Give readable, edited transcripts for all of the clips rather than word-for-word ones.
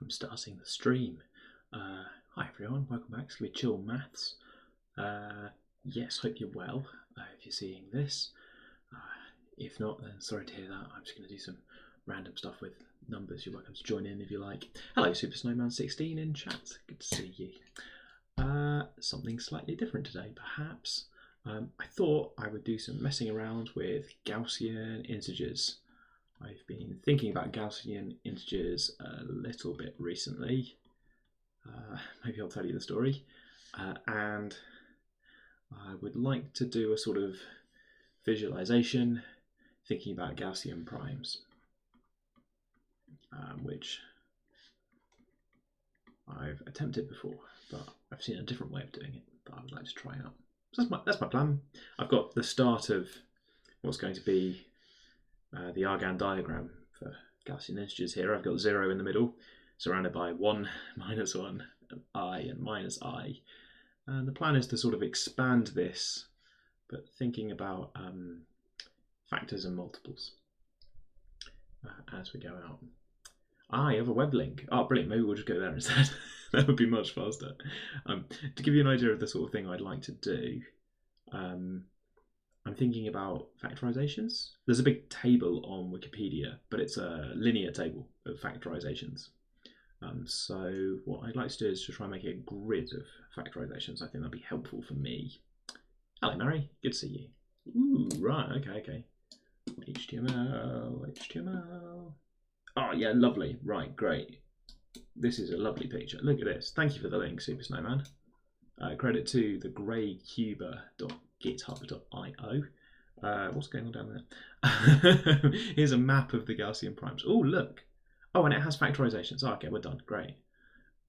from starting the stream. Hi everyone, welcome back. It's going to be Chill Maths. Yes, hope you're well if you're seeing this. If not, then sorry to hear that. I'm just going to do some random stuff with numbers. You're welcome to join in if you like. Hello, Super Snowman16 in chat. Good to see you. Something slightly different today, perhaps. I thought I would do some messing around with Gaussian integers. I've been thinking about Gaussian integers a little bit recently. Maybe I'll tell you the story. And I would like to do a sort of visualization thinking about Gaussian primes, which I've attempted before, but I've seen a different way of doing it that I would like to try out. So that's my plan. I've got the start of what's going to be the Argand diagram for Gaussian integers here. I've got 0 in the middle, surrounded by 1, minus 1, and I, and minus I. And the plan is to sort of expand this, but thinking about factors and multiples as we go out. You have a web link. Oh, brilliant. Maybe we'll just go there instead. That would be much faster. To give you an idea of the sort of thing I'd like to do, I'm thinking about factorizations. There's a big table on Wikipedia, but it's a linear table of factorizations. So what I'd like to do is to try and make a grid of factorizations. I think that'd be helpful for me. Hello, Mary. Good to see you. Ooh, right. Okay. HTML. Oh, yeah, lovely. Right, great. This is a lovely picture. Look at this. Thank you for the link, Super Snowman. Credit to the greycuber.github.io. What's going on down there? Here's a map of the Gaussian primes. Oh, look. Oh, and it has factorizations. Oh, okay, we're done. Great.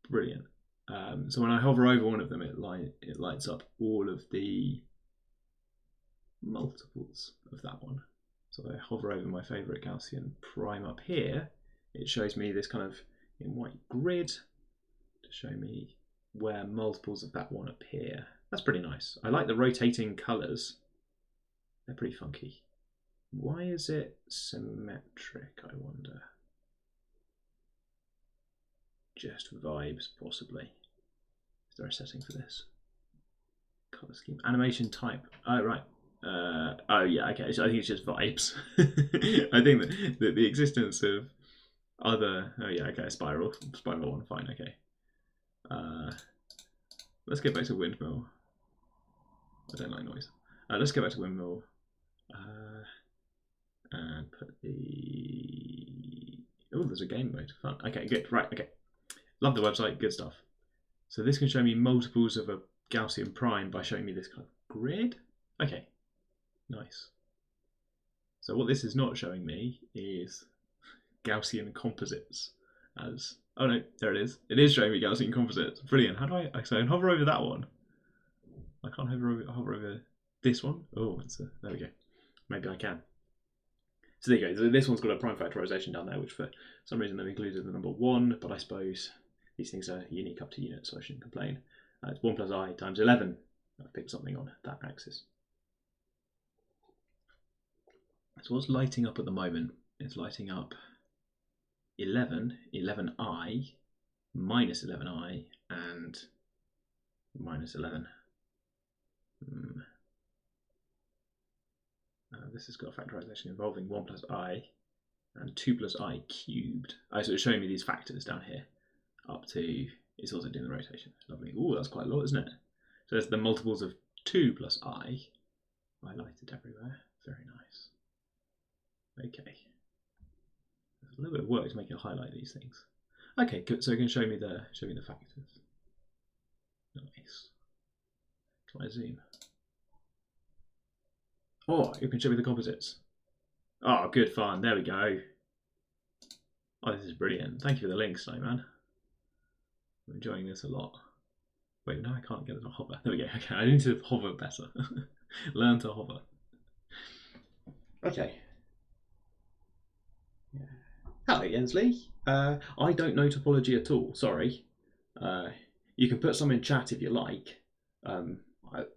Brilliant. So when I hover over one of them, it lights up all of the multiples of that one. So I hover over my favorite Gaussian prime up here. It shows me this kind of in white grid to show me where multiples of that one appear. That's pretty nice. I like the rotating colors. They're pretty funky. Why is it symmetric, I wonder? Just vibes, possibly. Is there a setting for this? Color scheme. Animation type. Oh, right. Oh, yeah, okay. So I think it's just vibes. I think that the existence of other... Oh, yeah, okay. Spiral one. Fine, okay. Let's get back to windmill. I don't like noise. Let's go back to windmill. And put the... Oh, there's a game mode. Fun. Okay, good. Right, okay. Love the website. Good stuff. So this can show me multiples of a Gaussian prime by showing me this kind of grid. Okay, nice. So what this is not showing me is Gaussian composites as... Oh no, there it is. It is showing me Gaussian composites. Brilliant. How do I... So I can hover over that one. I can't hover over this one. Oh, there we go. Maybe I can. So there you go. So this one's got a prime factorization down there, which for some reason they've included the number 1, but I suppose these things are unique up to units, so I shouldn't complain. It's 1 plus I times 11. I've picked something on that axis. So what's lighting up at the moment? It's lighting up 11i, minus 11i, and minus 11. This has got a factorization involving 1 plus I and 2 plus I cubed. So it's showing me these factors down here up to, it's also doing the rotation. Lovely. Ooh, that's quite a lot, isn't it? So there's the multiples of 2 plus I highlighted everywhere. Very nice. Okay. There's a little bit of work to make it highlight these things. Okay, good. So it can show me the factors. Nice. Can I zoom? Oh, you can show me the composites. Oh, good fun. There we go. Oh, this is brilliant. Thank you for the link, Snowman. I'm enjoying this a lot. Wait, no, I can't get it to hover. There we go. Okay, I need to hover better. Learn to hover. Okay. Yeah. Hello, Yensley. I don't know topology at all. Sorry. You can put some in chat if you like.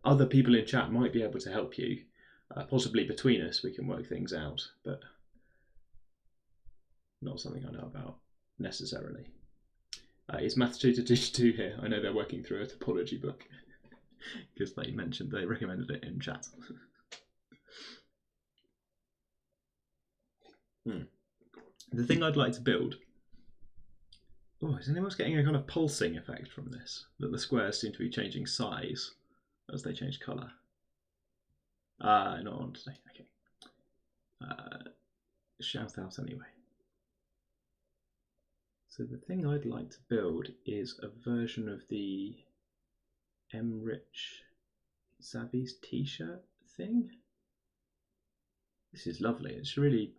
Other people in chat might be able to help you. Possibly between us we can work things out, but not something I know about necessarily. Is Maths Tutor Teacher 2 here? I know they're working through a topology book because they recommended it in chat. The thing I'd like to build. Oh, is anyone else getting a kind of pulsing effect from this? That the squares seem to be changing size as they change colour. Not on today. Okay. Shout out anyway. So the thing I'd like to build is a version of the Emrich Savvy's t-shirt thing. This is lovely. It's really,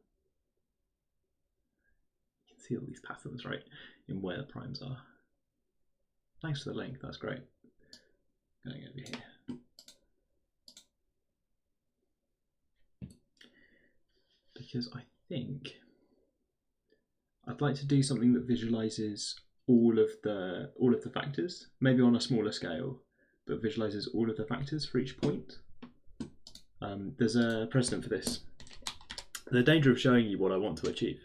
you can see all these patterns right in where the primes are. Thanks for the link. That's great. Going over here. Because I think I'd like to do something that visualizes all of the factors, maybe on a smaller scale, but visualizes all of the factors for each point. There's a precedent for this. The danger of showing you what I want to achieve.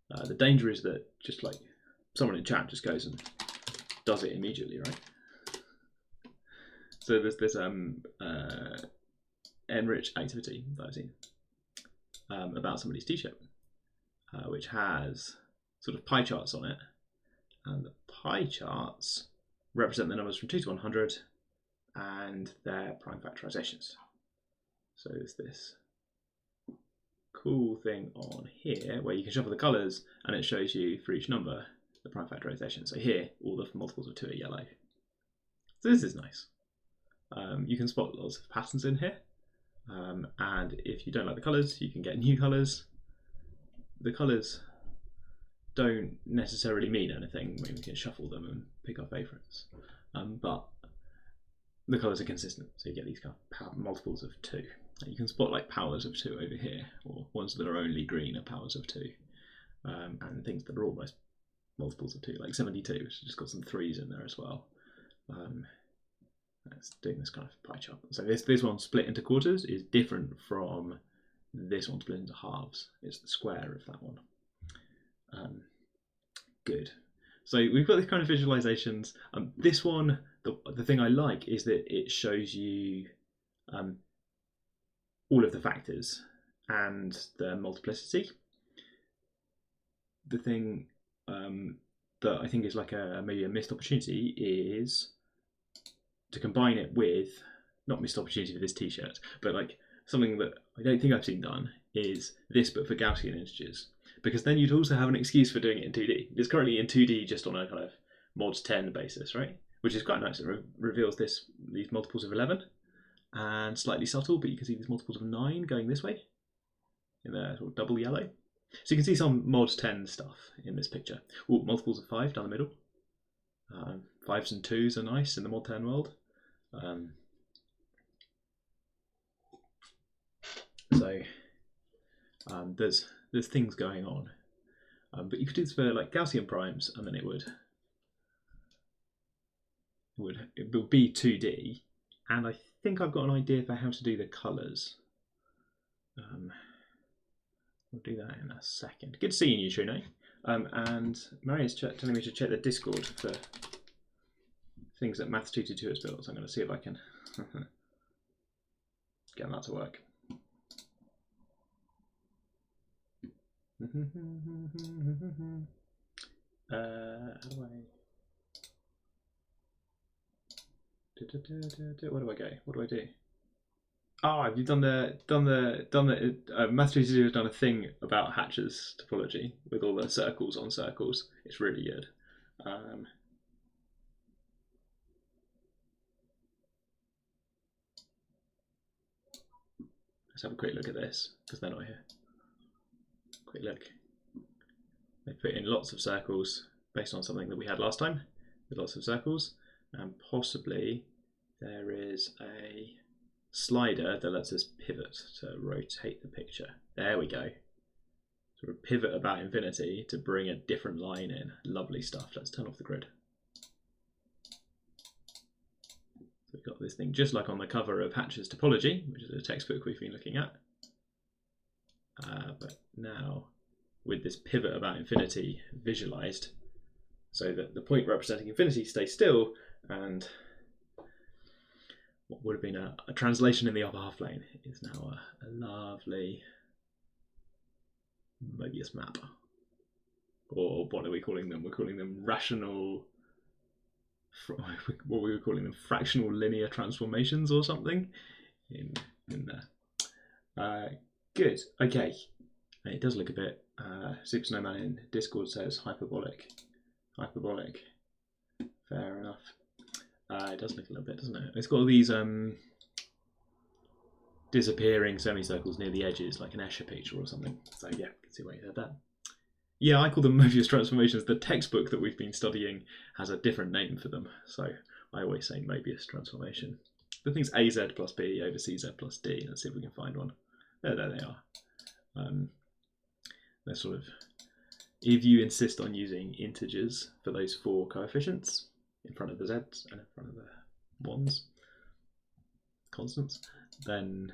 The danger is that just like someone in chat just goes and does it immediately, right? So there's this Enrich activity that I've seen about somebody's t-shirt, which has sort of pie charts on it, and the pie charts represent the numbers from 2 to 100 and their prime factorizations. So there's this cool thing on here where you can shuffle the colours and it shows you for each number the prime factorization. So here all the multiples of 2 are yellow. So this is nice. You can spot lots of patterns in here, and if you don't like the colours you can get new colours. The colours don't necessarily mean anything. Maybe we can shuffle them and pick our favourites, but the colours are consistent, so you get these kind of multiples of 2. You can spot like powers of 2 over here, or ones that are only green are powers of 2, and things that are almost multiples of 2, like 72, which has just got some 3s in there as well. It's doing this kind of pie chart. So this one split into quarters is different from this one split into halves. It's the square of that one. Good. So we've got these kind of visualizations. This one, the thing I like is that it shows you all of the factors and the multiplicity. The thing that I think is like maybe a missed opportunity is to combine it with, not missed opportunity for this t-shirt, but like something that I don't think I've seen done is this, but for Gaussian integers. Because then you'd also have an excuse for doing it in 2D. It's currently in 2D just on a kind of mod 10 basis, right? Which is quite nice. It reveals these multiples of 11 and slightly subtle, but you can see these multiples of 9 going this way in the sort of double yellow. So you can see some mod 10 stuff in this picture. Ooh, multiples of 5 down the middle. 5s and 2s are nice in the mod 10 world. There's things going on, but you could do this for like Gaussian primes, and then it would be 2D. And I think I've got an idea for how to do the colours. We'll do that in a second. Good seeing you, Trune. And Maria's telling me to check the Discord for things that Maths Tutor 2 has built. So I'm going to see if I can get that to work. How do I? Where do I go? What do I do? Oh, have you done the Maths Tutor 2 has done a thing about Hatcher's topology with all the circles on circles. It's really good. Let's have a quick look at this because they're not here. Quick look. They put in lots of circles based on something that we had last time with lots of circles, and possibly there is a slider that lets us pivot to rotate the picture. There we go. Sort of pivot about infinity to bring a different line in. Lovely stuff. Let's turn off the grid. So we've got this thing just like on the cover of Hatcher's Topology, which is a textbook we've been looking at. But now with this pivot about infinity visualized, so that the point representing infinity stays still, and what would have been a translation in the upper half plane is now a lovely Mobius map. Or what are we calling them? We're calling them rational, what were we calling them? Fractional linear transformations or something in there. Good, okay. It does look a bit, Super Snowman in Discord says hyperbolic. Fair enough. It does look a little bit, doesn't it? It's got all these disappearing semicircles near the edges, like an Escher picture or something. So yeah, I can see why you said that. Yeah, I call them Mobius transformations. The textbook that we've been studying has a different name for them, so I always say Mobius transformation. The thing's AZ plus B over CZ plus D. Let's see if we can find one. There they are. They're sort of, if you insist on using integers for those 4 coefficients in front of the z's and in front of the 1's, constants, then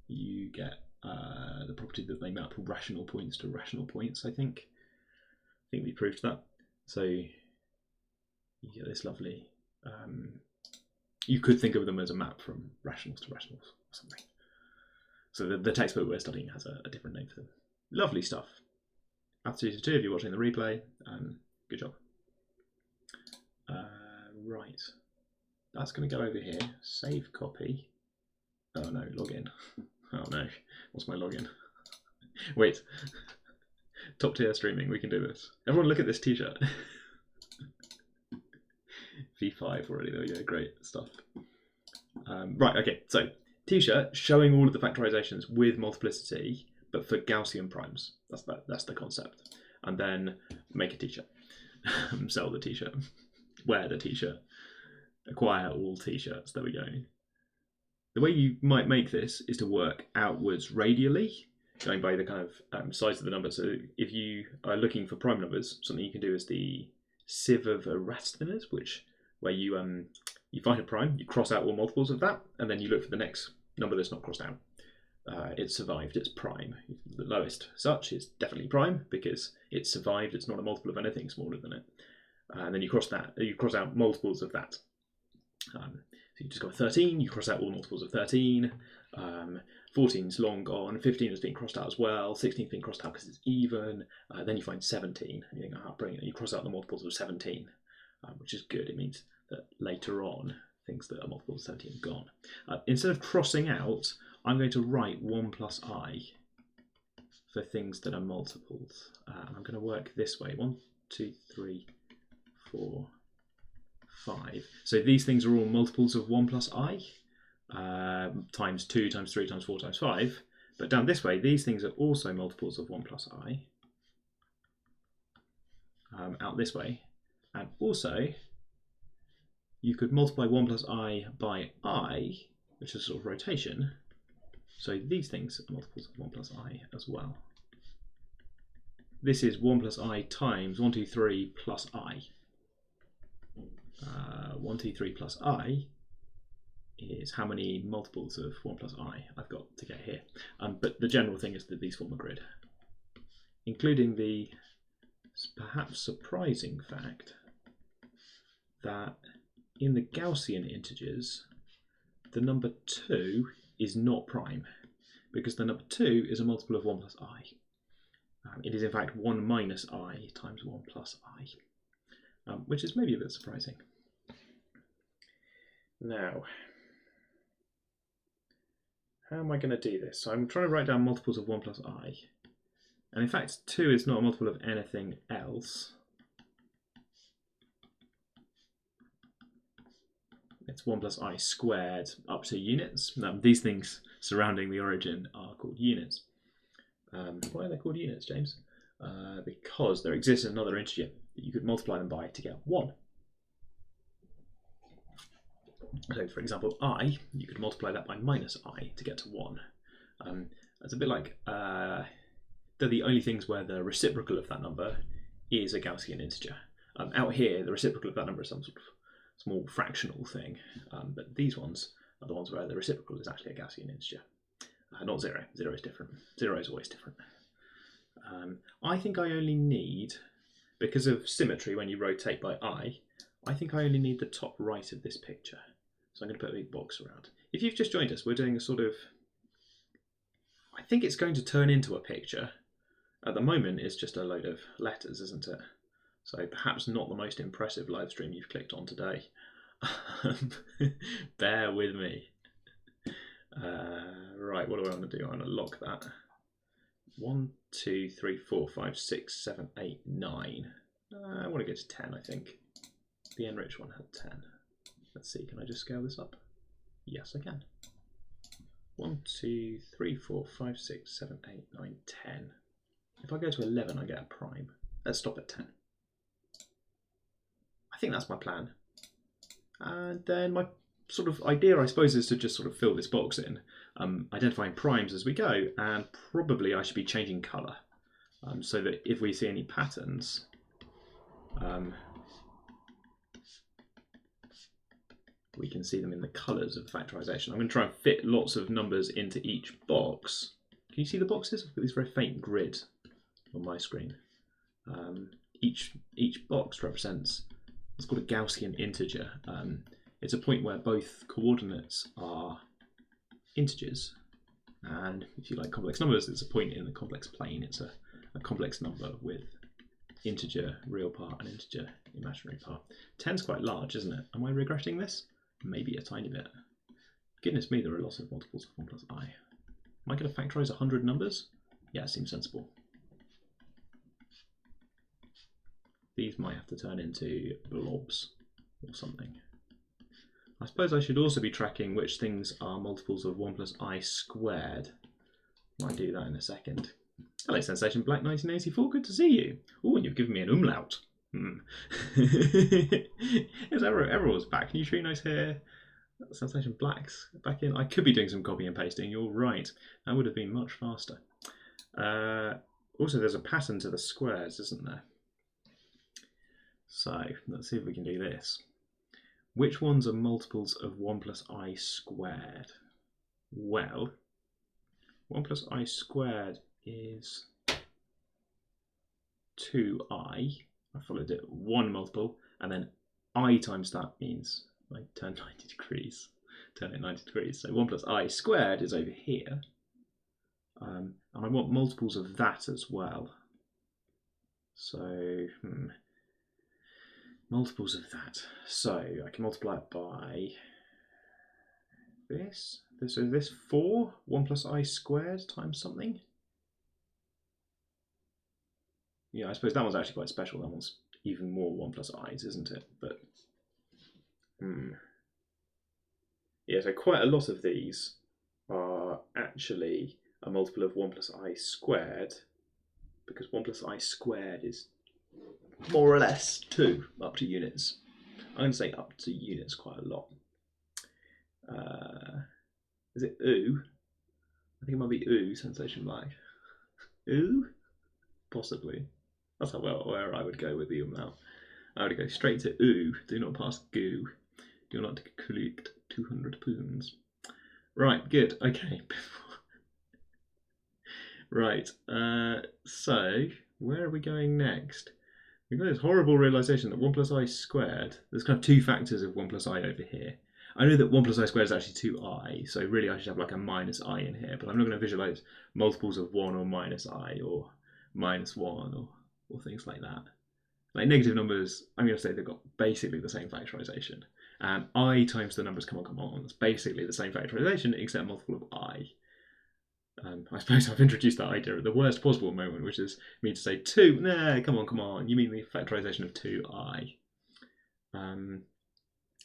you get the property that they map rational points to rational points, I think. I think we proved that. So you get this lovely, you could think of them as a map from rationals to rationals or something. So the textbook we're studying has a different name for them. Lovely stuff. Aptitude 2, if you're watching the replay, good job. Right, that's going to go over here, save copy. Oh no, login. Oh no, what's my login? Wait, top tier streaming, we can do this. Everyone look at this t-shirt. V5 already, there we go, great stuff. Right, okay, so t-shirt showing all of the factorizations with multiplicity, but for Gaussian primes. That's the concept. And then make a t-shirt. Sell the t-shirt. Wear the t-shirt. Acquire all t-shirts. There we go. The way you might make this is to work outwards radially, going by the kind of size of the number. So if you are looking for prime numbers, something you can do is the sieve of Eratosthenes, where you find a prime, you cross out all multiples of that, and then you look for the next number that's not crossed out. It survived, it's prime. The lowest such is definitely prime because it's survived, it's not a multiple of anything smaller than it. And then you cross out multiples of that. So you just got 13, you cross out all the multiples of 13. 14's long gone, 15 has been crossed out as well, 16's been crossed out because it's even. Then you find 17, and you think, brilliant. You cross out the multiples of 17, which is good. It means that later on, things that are multiples of 17 are gone. Instead of crossing out, I'm going to write 1 plus I for things that are multiples. And I'm going to work this way. 1, 2, 3, 4, 5. So these things are all multiples of 1 plus I, times 2, times 3, times 4, times 5. But down this way, these things are also multiples of 1 plus I, out this way. And also, you could multiply 1 plus I by I, which is sort of rotation. So these things are multiples of 1 plus I as well. This is 1 plus I times 1, 2, 3 plus I. 1, 2, 3 plus I is how many multiples of 1 plus I I've got to get here. But the general thing is that these form a grid, including the perhaps surprising fact that in the Gaussian integers, the number 2 is not prime, because the number 2 is a multiple of 1 plus I. It is in fact 1 minus I times 1 plus I, which is maybe a bit surprising. Now, how am I going to do this? So I'm trying to write down multiples of 1 plus I. And in fact, 2 is not a multiple of anything else. It's 1 plus I squared up to units. Now, these things surrounding the origin are called units. Why are they called units, James? Because there exists another integer that you could multiply them by to get 1. So, for example, I, you could multiply that by minus I to get to 1. It's a bit like they're the only things where the reciprocal of that number is a Gaussian integer. Out here, the reciprocal of that number is some sort of small fractional thing, but these ones are the ones where the reciprocal is actually a Gaussian integer. Not 0. 0 is different. 0 is always different. I think I only need because of symmetry when you rotate by eye, I think I only need the top right of this picture. So I'm going to put a big box around. If you've just joined us, we're doing a sort of, I think it's going to turn into a picture. At the moment, it's just a load of letters, isn't it? So perhaps not the most impressive live stream you've clicked on today. Bear with me. Right, what do I want to do? I want to lock that. 1, 2, 3, 4, 5, 6, 7, 8, 9. I want to get to 10, I think. The enriched one had 10. Let's see, can I just scale this up? Yes, I can. 1, 2, 3, 4, 5, 6, 7, 8, 9, 10. If I go to 11, I get a prime. Let's stop at 10. I think that's my plan. And then my sort of idea, I suppose, is to just sort of fill this box in, identifying primes as we go, and probably I should be changing colour, so that if we see any patterns, we can see them in the colours of the factorisation. I'm going to try and fit lots of numbers into each box. Can you see the boxes? I've got this very faint grid on my screen. Each box represents what's called a Gaussian integer. It's a point where both coordinates are integers, and if you like complex numbers, it's a point in the complex plane. It's a complex number with integer real part and integer imaginary part. 10's quite large, isn't it? Am I regretting this? Maybe a tiny bit. Goodness me, there are lots of multiples of 1 plus I. Am I going to factorise 100 numbers? Yeah, it seems sensible. These might have to turn into blobs or something. I suppose I should also be tracking which things are multiples of 1 plus I squared. Might do that in a second. Hello, Sensation Black 1984. Good to see you. Oh, and you've given me an umlaut. Yes, everyone's back. Can you show your nice hair? Sensation Black's back in. I could be doing some copy and pasting. You're right. That would have been much faster. Also, there's a pattern to the squares, isn't there? So let's see if we can do this. Which ones are multiples of 1 plus I squared? Well, 1 plus I squared is 2I. I followed it one multiple, and then I times that means I turn 90 degrees. Turn it 90 degrees. So 1 plus I squared is over here. And I want multiples of that as well. So, multiples of that. So I can multiply it by this. So this 4, 1 plus I squared times something. Yeah, I suppose that one's actually quite special. That one's even more 1 plus i's, isn't it? But yeah, so quite a lot of these are actually a multiple of 1 plus I squared, because 1 plus I squared is more or less 2 up to units. I'm going to say up to units quite a lot. Is it oo? I think it might be oo, Sensation Black. Oo? Possibly. That's how where I would go with the umlaut. I would go straight to oo. Do not pass goo. Do not collect 200 pounds. Right, good. Okay. Right. So where are we going next? We've got this horrible realization that 1 plus I squared, there's kind of 2 factors of 1 plus I over here. I know that 1 plus I squared is actually 2I, so really I should have like a minus I in here, but I'm not going to visualize multiples of 1 or minus I or minus 1 or things like that. Like negative numbers, I'm going to say they've got basically the same factorization. And I times the numbers come on, it's basically the same factorization except multiple of I. I suppose I've introduced that idea at the worst possible moment, which is me to say 2. Nah, come on, you mean the factorization of 2I.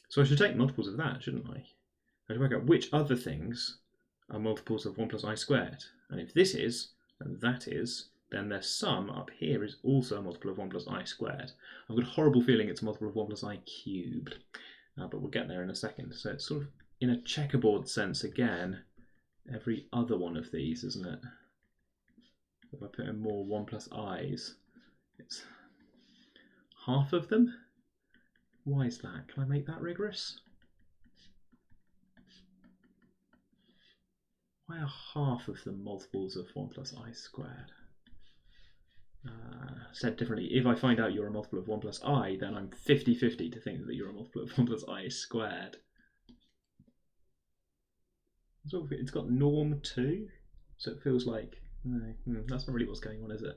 So I should take multiples of that, shouldn't I? I should work out which other things are multiples of 1 plus I squared. And if this is, and that is, then their sum up here is also a multiple of 1 plus I squared. I've got a horrible feeling it's a multiple of 1 plus I cubed, but we'll get there in a second. So it's sort of in a checkerboard sense again, every other one of these, isn't it? If I put in more 1 plus i's, it's half of them. Why is that? Can I make that rigorous? Why are half of them multiples of 1 plus I squared? Said differently, if I find out you're a multiple of 1 plus I, then I'm 50-50 to think that you're a multiple of 1 plus I squared. It's got norm too, so it feels like that's not really what's going on, is it?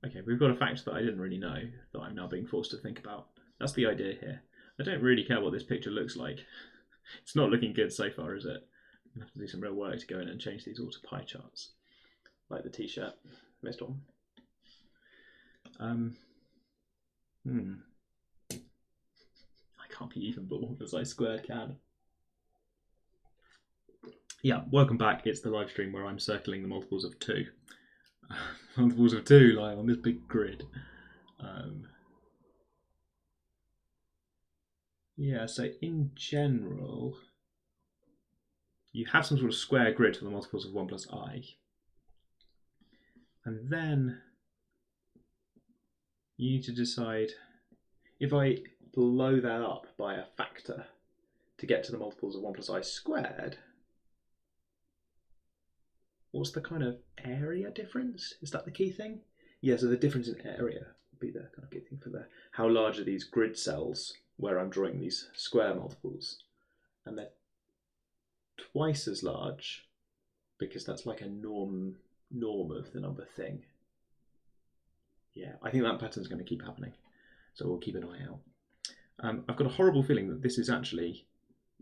Okay, we've got a fact that I didn't really know that I'm now being forced to think about. That's the idea here. I don't really care what this picture looks like. It's not looking good so far, is it? I have to do some real work to go in and change these all to pie charts, like the t-shirt. Missed one. I can't be even ball as I squared can. Yeah, welcome back. It's the live stream where I'm circling the multiples of 2. Multiples of 2 lying on this big grid. Yeah, so in general, you have some sort of square grid for the multiples of 1 plus I. And then you need to decide, if I blow that up by a factor to get to the multiples of 1 plus I squared, what's the kind of area difference? Is that the key thing? Yeah, so the difference in area would be the kind of key thing for how large are these grid cells where I'm drawing these square multiples. And they're twice as large because that's like a norm of the number thing. Yeah, I think that pattern's going to keep happening, so we'll keep an eye out. I've got a horrible feeling that this is actually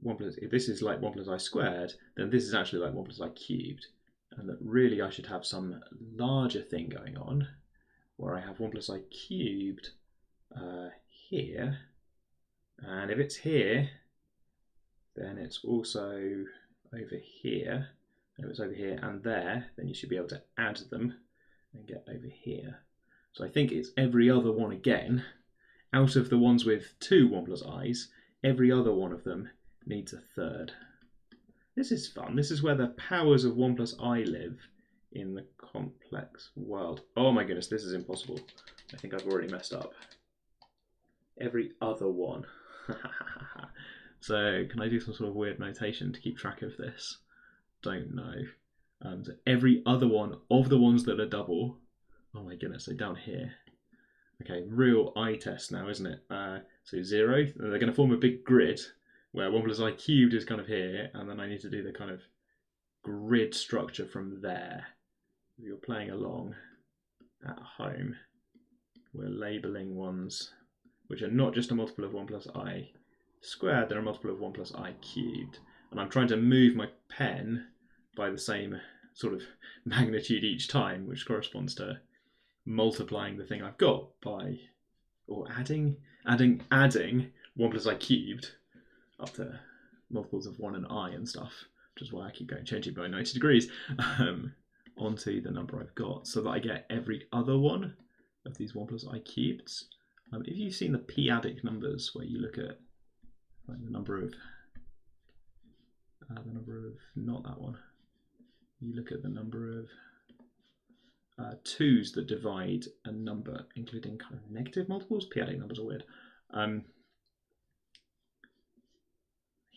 if this is like 1 plus I squared, then this is actually like 1 plus I cubed, and that really I should have some larger thing going on where I have 1 plus I cubed here, and if it's here, then it's also over here. And if it's over here and there, then you should be able to add them and get over here. So I think it's every other one again. Out of the ones with 2 1 plus i's, every other one of them needs a third. This is fun. This is where the powers of 1 plus I live in the complex world. Oh my goodness, this is impossible. I think I've already messed up. Every other one. So can I do some sort of weird notation to keep track of this? Don't know. So every other one of the ones that are double. Oh my goodness, so down here. Okay, real I test now, isn't it? So 0, they're going to form a big grid where 1 plus I cubed is kind of here, and then I need to do the kind of grid structure from there. If you're playing along at home, we're labelling ones which are not just a multiple of 1 plus I squared, they're a multiple of 1 plus I cubed. And I'm trying to move my pen by the same sort of magnitude each time, which corresponds to multiplying the thing I've got by, or adding 1 plus I cubed up to multiples of 1 and I and stuff, which is why I keep changing by 90 degrees onto the number I've got, so that I get every other one of these 1 plus I cubeds. If you've seen the p-adic numbers, where you look at like the number of not that one, you look at the number of 2's that divide a number, including kind of negative multiples. P-adic numbers are weird.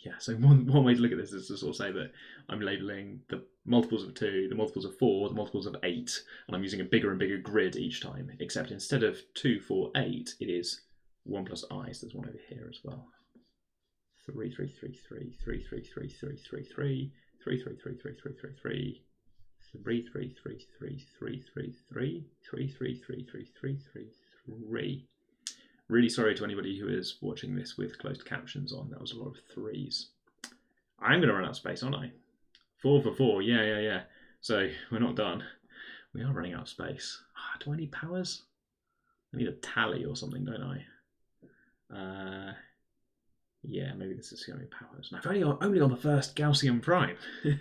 Yeah, so one way to look at this is to sort of say that I'm labelling the multiples of 2, the multiples of 4, the multiples of 8, and I'm using a bigger and bigger grid each time, except instead of 2, 4, 8, it is 1 plus I, so there's one over here as well. 3, 3, 3, 3, 3, 3, 3, 3, 3, 3, 3, 3, 3, 3, 3, 3, 3, 3, 3, 3, 3, 3, 3, 3, 3, 3, 3, 3, 3, 3, 3. Really sorry to anybody who is watching this with closed captions on. That was a lot of 3's. I'm going to run out of space, aren't I? 4 for 4. Yeah. So we're not done. We are running out of space. Do I need powers? I need a tally or something, don't I? Yeah, maybe this is going to be powers. And I've only on the first Gaussian prime. I'm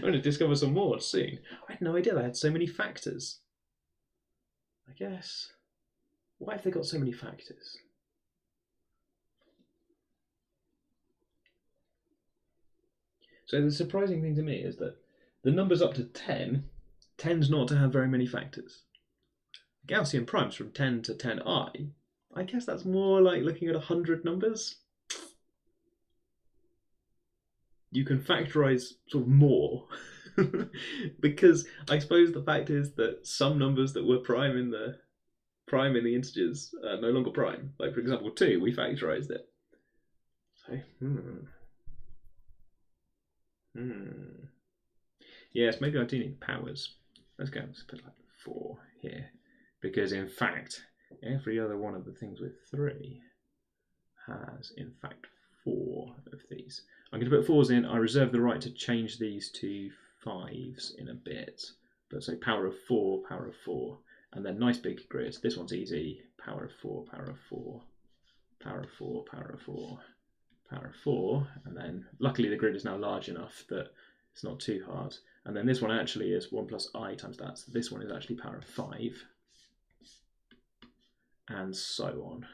going to discover some more soon. I had no idea they had so many factors. I guess. Why have they got so many factors? So the surprising thing to me is that the numbers up to 10 tends not to have very many factors. Gaussian primes from 10 to 10i, I guess that's more like looking at 100 numbers. You can factorise sort of more Because I suppose the fact is that some numbers that were prime in the integers are no longer prime. Like for example, 2, we factorized it. So, yes, maybe I do need powers. Let's go. Let's put like 4 here, because in fact, every other one of the things with 3 has in fact 4 of these. I'm going to put 4s in. I reserve the right to change these to 5s in a bit. But so power of 4, and then nice big grid. This one's easy. Power of 4, power of 4, power of 4, power of 4, power of 4, and then luckily the grid is now large enough that it's not too hard. And then this one actually is 1 plus I times that, so this one is actually power of 5, and so on.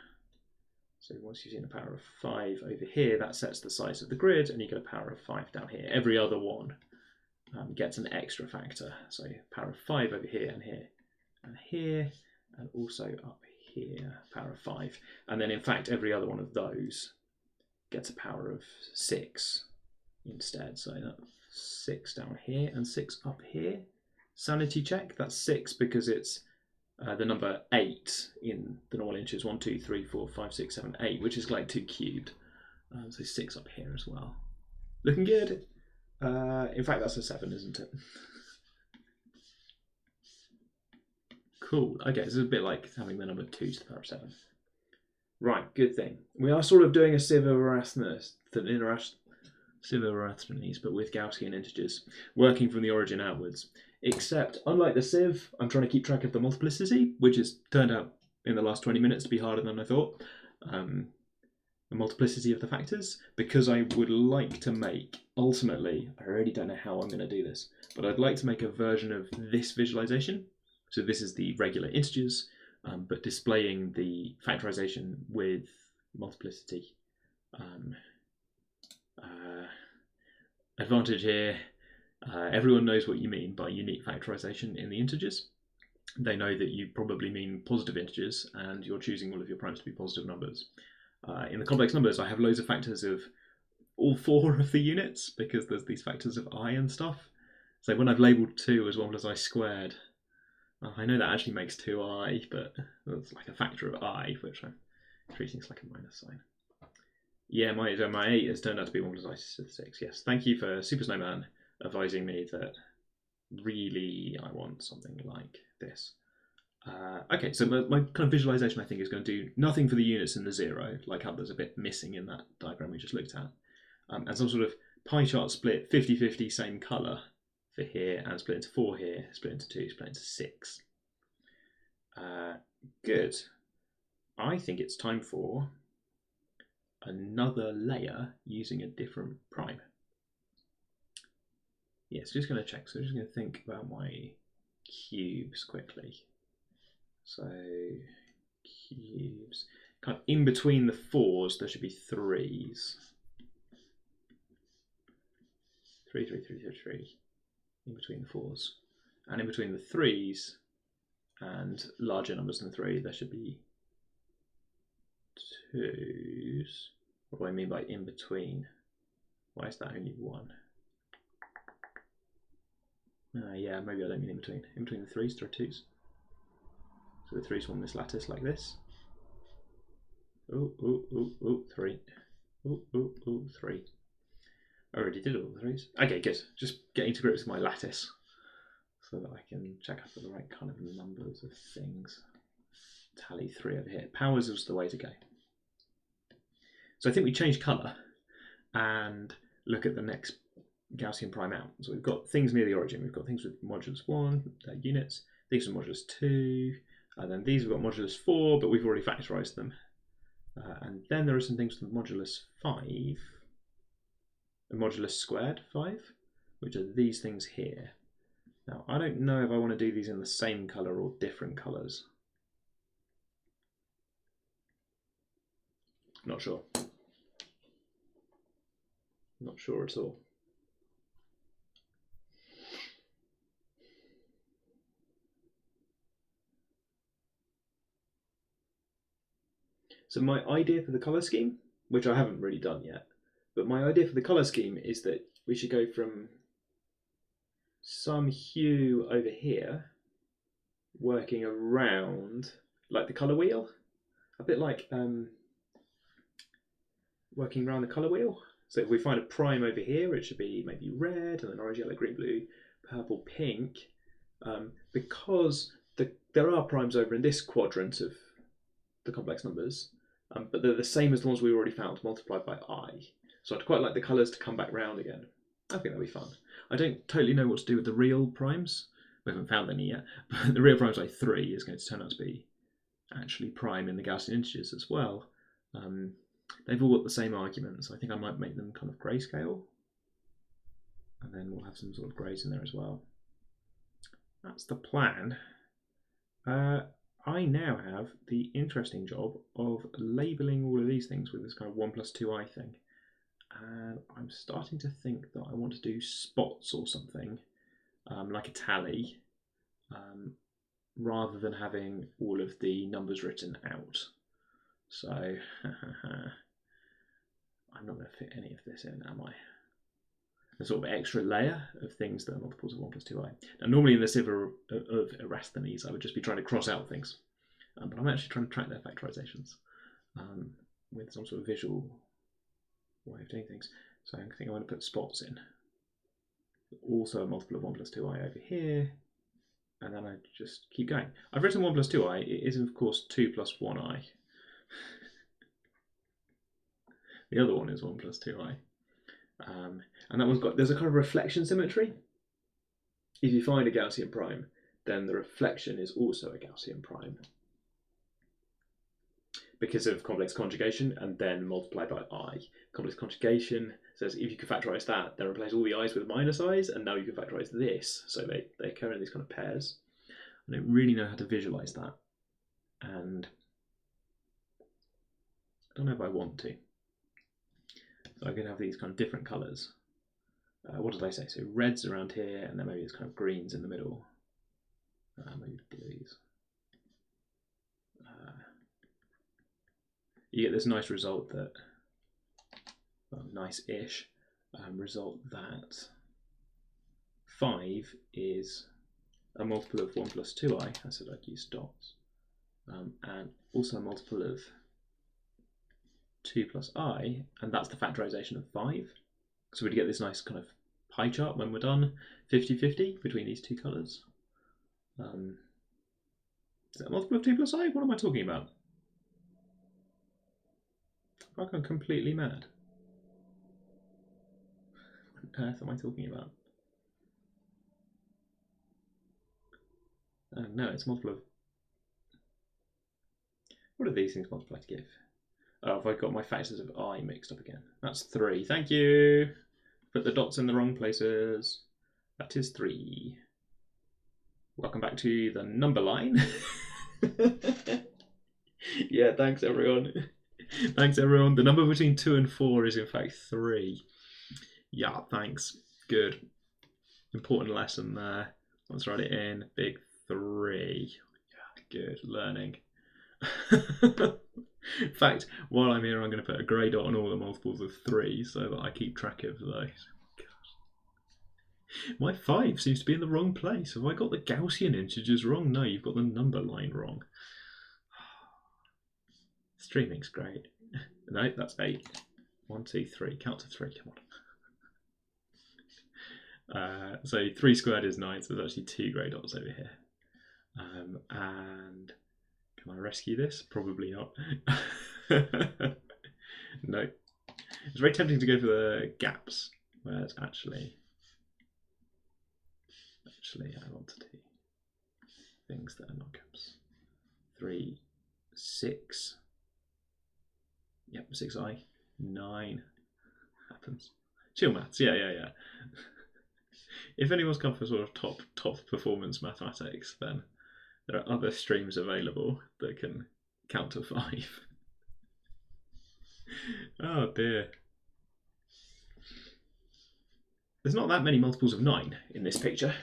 So once you've seen a power of 5 over here, that sets the size of the grid, and you get a power of 5 down here. Every other one gets an extra factor. So power of 5 over here, and also up here, power of 5. And then in fact, every other one of those gets a power of 6 instead. So that's 6 down here and 6 up here. Sanity check, that's 6 because it's the number 8 in the normal inches. 1, 2, 3, 4, 5, 6, 7, 8, which is like 2 cubed. So 6 up here as well. Looking good. In fact, that's a 7, isn't it? Cool. Okay, this is a bit like having the number 2 to the power of 7. Right, good thing. We are sort of doing a sieve of Erasmus, but with Gaussian integers, working from the origin outwards. Except, unlike the sieve, I'm trying to keep track of the multiplicity, which has turned out in the last 20 minutes to be harder than I thought. The multiplicity of the factors, because I would like to make, ultimately, I already don't know how I'm going to do this, but I'd like to make a version of this visualization. So this is the regular integers, but displaying the factorization with multiplicity. Advantage here, everyone knows what you mean by unique factorization in the integers. They know that you probably mean positive integers, and you're choosing all of your primes to be positive numbers. In the complex numbers, I have loads of factors of all 4 of the units, because there's these factors of I and stuff. So when I've labelled 2 as 1 plus I squared, I know that actually makes 2i, but that's like a factor of I, which I'm treating as like a minus sign. Yeah, my 8 has turned out to be 1 plus I to the 6, yes. Thank you for Super Snowman advising me that really I want something like this. Okay, so my kind of visualization, I think, is going to do nothing for the units in the 0, like how there's a bit missing in that diagram we just looked at. And some sort of pie chart split, 50-50, same colour for here, and split into 4 here, split into 2, split into 6. Good. I think it's time for another layer using a different prime. Yes, just going to check. So I'm just going to think about my cubes quickly. So cubes, kind of in between the 4s, there should be 3s. 3, 3, 3, 3, 3. In between the 4s, and in between the 3s and larger numbers than 3, there should be 2s. What do I mean by in between? Why is that only 1? Yeah, maybe I don't mean in between. In between the 3s, there are 2s. So the 3s form this lattice like this. Oh, 3. Oh, 3. I already did all the 3s. Okay, good. Just getting to grips with my lattice so that I can check out for the right kind of numbers of things. Tally 3 over here. Powers is the way to go. So I think we change colour and look at the next Gaussian prime out. So we've got things near the origin. We've got things with modulus 1, units, things with modulus 2, and then these we've got modulus 4, but we've already factorised them. And then there are some things with modulus 5, and modulus squared 5, which are these things here. Now, I don't know if I want to do these in the same colour or different colours. Not sure. Not sure at all. So my idea for the colour scheme, which I haven't really done yet, but my idea for the colour scheme is that we should go from some hue over here working around, like the colour wheel, a bit like working around the colour wheel. So if we find a prime over here, it should be maybe red, and then orange, yellow, green, blue, purple, pink. Because there are primes over in this quadrant of the complex numbers, but they're the same as the ones we already found multiplied by I. So I'd quite like the colours to come back round again. I think that'd be fun. I don't totally know what to do with the real primes. We haven't found any yet, but the real primes like 3 is going to turn out to be actually prime in the Gaussian integers as well. They've all got the same arguments. I think I might make them kind of grayscale, and then we'll have some sort of greys in there as well. That's the plan. I now have the interesting job of labelling all of these things with this kind of 1 plus 2i thing. And I'm starting to think that I want to do spots or something, like a tally, rather than having all of the numbers written out. So, I'm not going to fit any of this in, am I? A sort of extra layer of things that are multiples of 1 plus 2i. Now, normally in the sieve of Eratosthenes, I would just be trying to cross out things. But I'm actually trying to track their factorizations with some sort of visual way of doing things. So I think I want to put spots in. Also a multiple of 1 plus 2i over here. And then I just keep going. I've written 1 plus 2i. It is, of course, 2 plus 1i. The other one is 1 plus 2i. And that one's got, there's a kind of reflection symmetry. If you find a Gaussian prime, then the reflection is also a Gaussian prime, because of complex conjugation, and then multiplied by I. Complex conjugation says if you can factorise that, then replace all the i's with minus i's, and now you can factorise this. So they occur in these kind of pairs. I don't really know how to visualise that, and I don't know if I want to. So I could have these kind of different colours. What did I say? So reds around here, and then maybe there's kind of greens in the middle. Maybe blues. You get this nice result that, well, nice-ish result that 5 is a multiple of 1 plus 2i. I said I'd use dots. And also a multiple of 2 plus i, and that's the factorisation of 5. So we'd get this nice kind of pie chart when we're done, 50-50 between these two colours. Is that a multiple of 2 plus I? What am I talking about? I've gone completely mad. What on earth am I talking about? No, it's multiple of... What do these things multiply to give? Oh, have I got my factors of I mixed up again? That's 3. Thank you. Put the dots in the wrong places. That is 3. Welcome back to the number line. Yeah, thanks everyone. Thanks everyone. The number between 2 and 4 is in fact 3. Yeah, thanks. Good. Important lesson there. Let's write it in. Big 3. Yeah, good. Learning. In fact, while I'm here, I'm going to put a grey dot on all the multiples of 3 so that I keep track of those. God. My 5 seems to be in the wrong place. Have I got the Gaussian integers wrong? No, you've got the number line wrong. Streaming's great. No, that's 8. 1, 2, 3. Count to 3. Come on. So 3 squared is 9. So there's actually 2 grey dots over here. And can I rescue this? Probably not. No. It's very tempting to go for the gaps, whereas actually I want to do things that are not gaps. 3, 6. Yep, 6i. 9. Happens. Chill maths. Yeah. If anyone's come for sort of top performance mathematics, then there are other streams available that can count to 5. Oh dear. There's not that many multiples of 9 in this picture.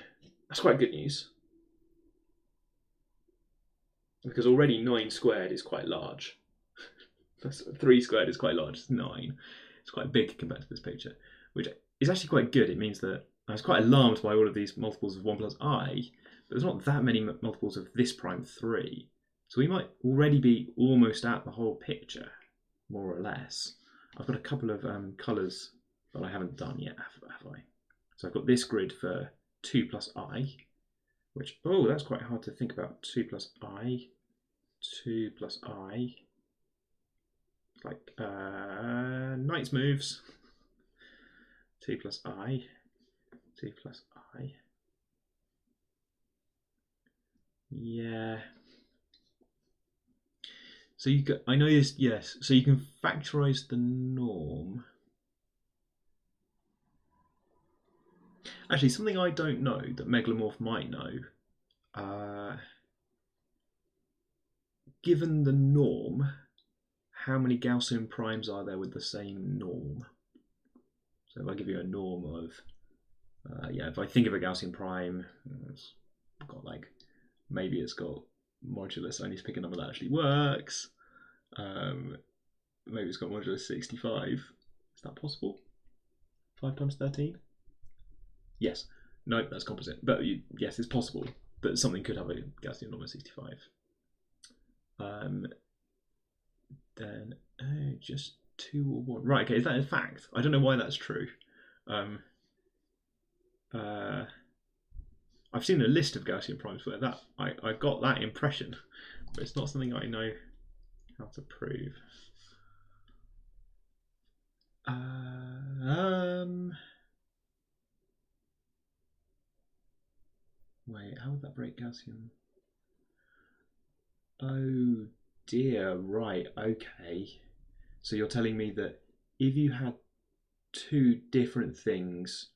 That's quite good news. Because already 9 squared is quite large. 3 squared is quite large, it's 9. It's quite big compared to this picture, which is actually quite good. It means that I was quite alarmed by all of these multiples of 1 plus I, but there's not that many multiples of this prime 3. So we might already be almost at the whole picture, more or less. I've got a couple of colours that I haven't done yet, have I? So I've got this grid for 2 plus I, which, oh, that's quite hard to think about. 2 plus I, 2 plus I. It's like knight's moves. 2 plus I, 2 plus I. Yeah. So you I know this, yes. So you can factorize the norm. Actually, something I don't know that Megalomorph might know. Given the norm, how many Gaussian primes are there with the same norm? So if I give you a norm of, if I think of a Gaussian prime, it's got like, maybe it's got modulus, I need to pick a number that actually works. Maybe it's got modulus 65. Is that possible? 5 times 13? Yes. No, that's composite. But yes, it's possible that something could have a Gaussian norm of 65. Then just 2 or 1. Right, okay, is that a fact? I don't know why that's true. I've seen a list of Gaussian primes where that I got that impression, but it's not something I know how to prove. Wait, how would that break Gaussian? Oh dear, right, okay. So you're telling me that if you had 2 different things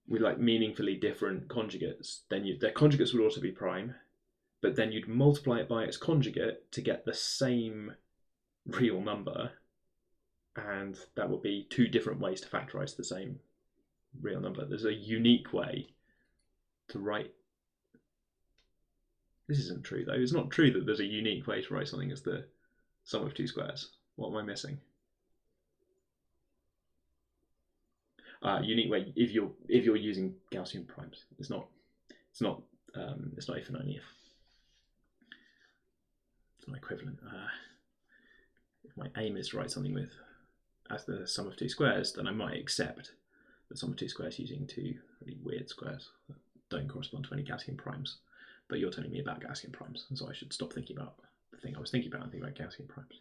with like meaningfully different conjugates, then their conjugates would also be prime, but then you'd multiply it by its conjugate to get the same real number, and that would be 2 different ways to factorize the same real number. There's a unique way to write. This isn't true though. It's not true that there's a unique way to write something as the sum of 2 squares. What am I missing? Unique way if you're using Gaussian primes. It's not if and only if. It's not equivalent. If my aim is to write something with as the sum of 2 squares, then I might accept the sum of 2 squares using 2 really weird squares that don't correspond to any Gaussian primes. But you're telling me about Gaussian primes, so I should stop thinking about the thing I was thinking about and think about Gaussian primes,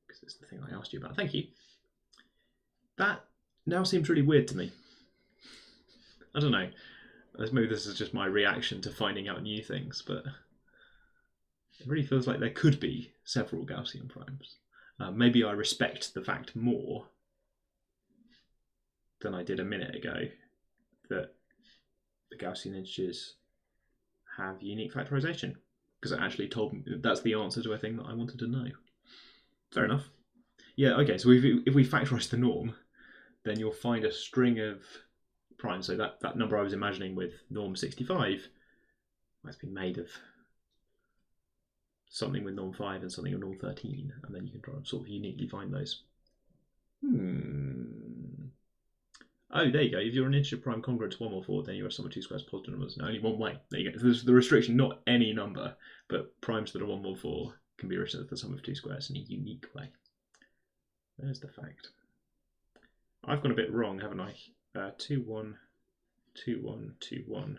because it's the thing I asked you about. Thank you. That now seems really weird to me. I don't know. Maybe this is just my reaction to finding out new things, but it really feels like there could be several Gaussian primes. Maybe I respect the fact more than I did a minute ago that the Gaussian integers have unique factorization, because it actually told me that's the answer to a thing that I wanted to know. Fair enough. Yeah, okay, so if we factorize the norm, then you'll find a string of primes. So that number I was imagining with norm 65 has been made of something with norm 5 and something with norm 13, and then you can try and sort of uniquely find those. Oh, there you go. If you're an integer prime congruent to 1 or 4, then you have sum of 2 squares positive numbers. No, only one way. There you go. There's the restriction, not any number, but primes that are 1 or 4 can be written as the sum of 2 squares in a unique way. There's the fact. I've gone a bit wrong, haven't I? 2, 1, 2, 1, 2, 1,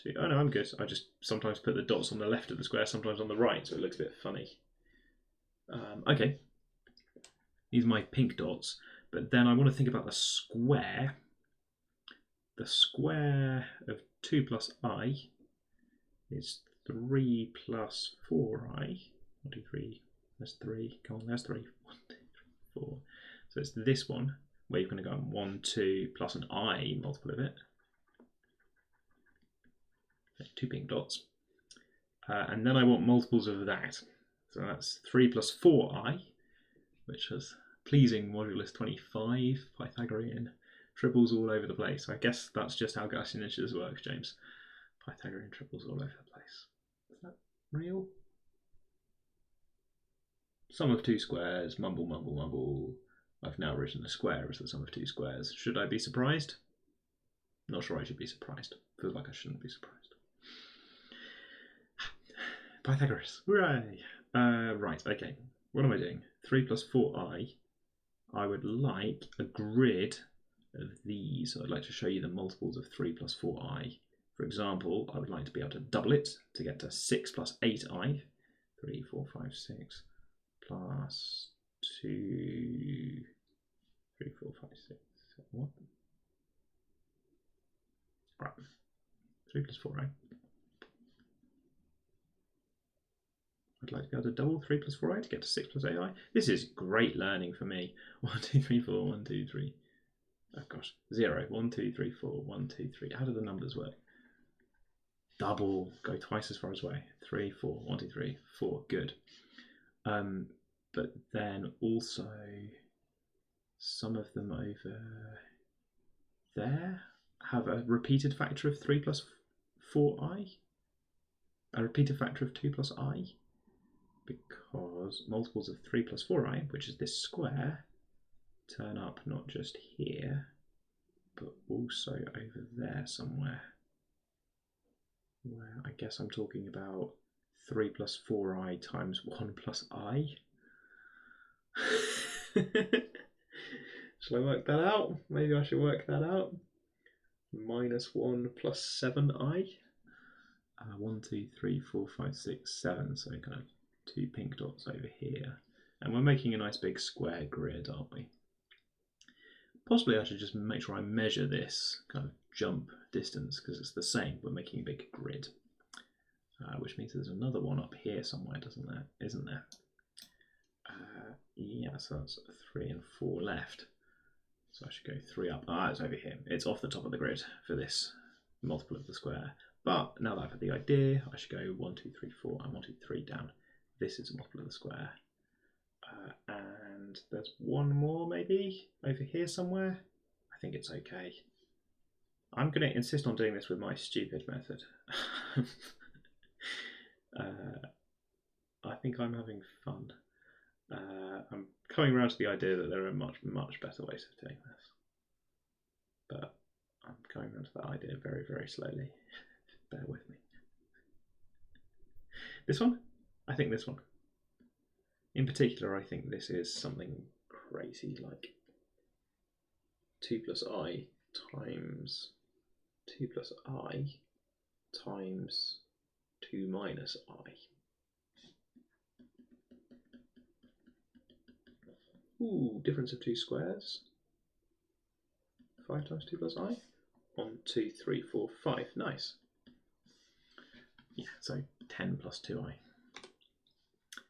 2. Oh no, I'm good. I just sometimes put the dots on the left of the square, sometimes on the right, so it looks a bit funny. Okay. These are my pink dots. But then I want to think about the square. The square of 2 plus I is 3 plus 4i. 1, 2, 3. That's 3. Come on, that's 3. 1, 2, 3, 4. So it's this one, where you're going to go 1, 2 plus an I multiple of it. 2 pink dots. And then I want multiples of that. So that's 3 plus 4i, which has pleasing modulus 25, Pythagorean, triples all over the place. I guess that's just how Gaussian integers work, James. Pythagorean triples all over the place. Is that real? Sum of 2 squares, mumble, mumble, mumble. I've now written a square as the sum of 2 squares. Should I be surprised? Not sure I should be surprised. Feels like I shouldn't be surprised. Pythagoras, hooray! Right, okay. What am I doing? 3 plus 4i. I would like a grid of these. So I'd like to show you the multiples of 3 plus 4i. For example, I would like to be able to double it to get to 6 plus 8i. 3, 4, 5, 6 plus 2, 3, 4, 5, 6, 7, what? Right, 3 plus 4i. I'd like to be able to double 3 plus 4i to get to 6 plus 8i. This is great learning for me. 1, 2, 3, 4, 1, 2, 3. Oh gosh, 0, 1, 2, 3, 4, 1, 2, 3. How do the numbers work? Double, go twice as far as away. 3, 4, 1, 2, 3, 4. Good. But then also some of them over there have a repeated factor of 3 plus 4i, a repeated factor of 2 plus I, because multiples of 3 plus 4i, which is this square, turn up not just here, but also over there somewhere, where I guess I'm talking about 3 plus 4i times 1 plus I. Shall I work that out? Maybe I should work that out. Minus 1 plus 7i. 1, 2, 3, 4, 5, 6, 7. So kind of 2 pink dots over here. And we're making a nice big square grid, aren't we? Possibly I should just make sure I measure this kind of jump distance because it's the same. We're making a big grid. Which means there's another one up here somewhere, doesn't there? Isn't there? Yeah, so that's 3 and 4 left. So I should go 3 up. It's over here. It's off the top of the grid for this multiple of the square. But now that I've had the idea, I should go 1, 2, 3, 4, and 1, 2, 3 down. This is a multiple of the square. And there's one more maybe over here somewhere. I think it's okay. I'm going to insist on doing this with my stupid method. I think I'm having fun. I'm coming around to the idea that there are much, much better ways of doing this. But I'm coming around to that idea very, very slowly. Bear with me. This one? I think this one. In particular, I think this is something crazy like 2 plus I times 2 plus I times 2 minus I. Ooh, difference of 2 squares. 5 times 2 plus I. 1, 2, 3, 4, 5. Nice. Yeah, so 10 plus 2i.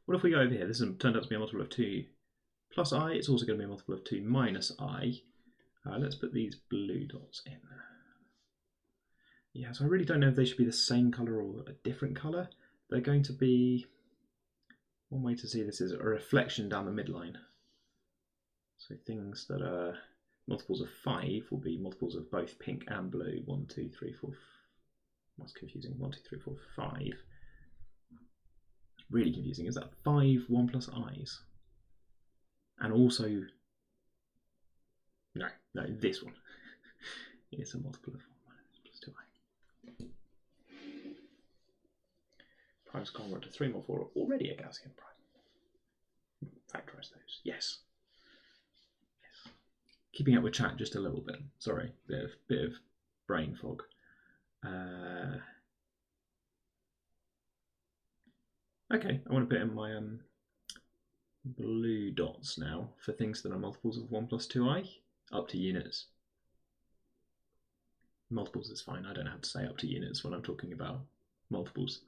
What if we go over here? This has turned out to be a multiple of 2 plus I. It's also going to be a multiple of 2 minus I. Let's put these blue dots in. Yeah, so I really don't know if they should be the same colour or a different colour. They're going to be... One way to see this is a reflection down the midline. So things that are multiples of 5 will be multiples of both pink and blue. 1, 2, 3, 4. What's confusing? 1, 2, 3, 4, 5. Really confusing. Is that 5 1 plus i's? And also, no, this one is a multiple of 1 plus 2i. Primes congruent to 3 more 4 are already a Gaussian prime. Factorise those. Yes. Keeping up with chat just a little bit. Sorry, bit of brain fog. Okay, I want to put in my blue dots now for things that are multiples of 1 plus 2i, up to units. Multiples is fine, I don't have to say up to units when I'm talking about multiples.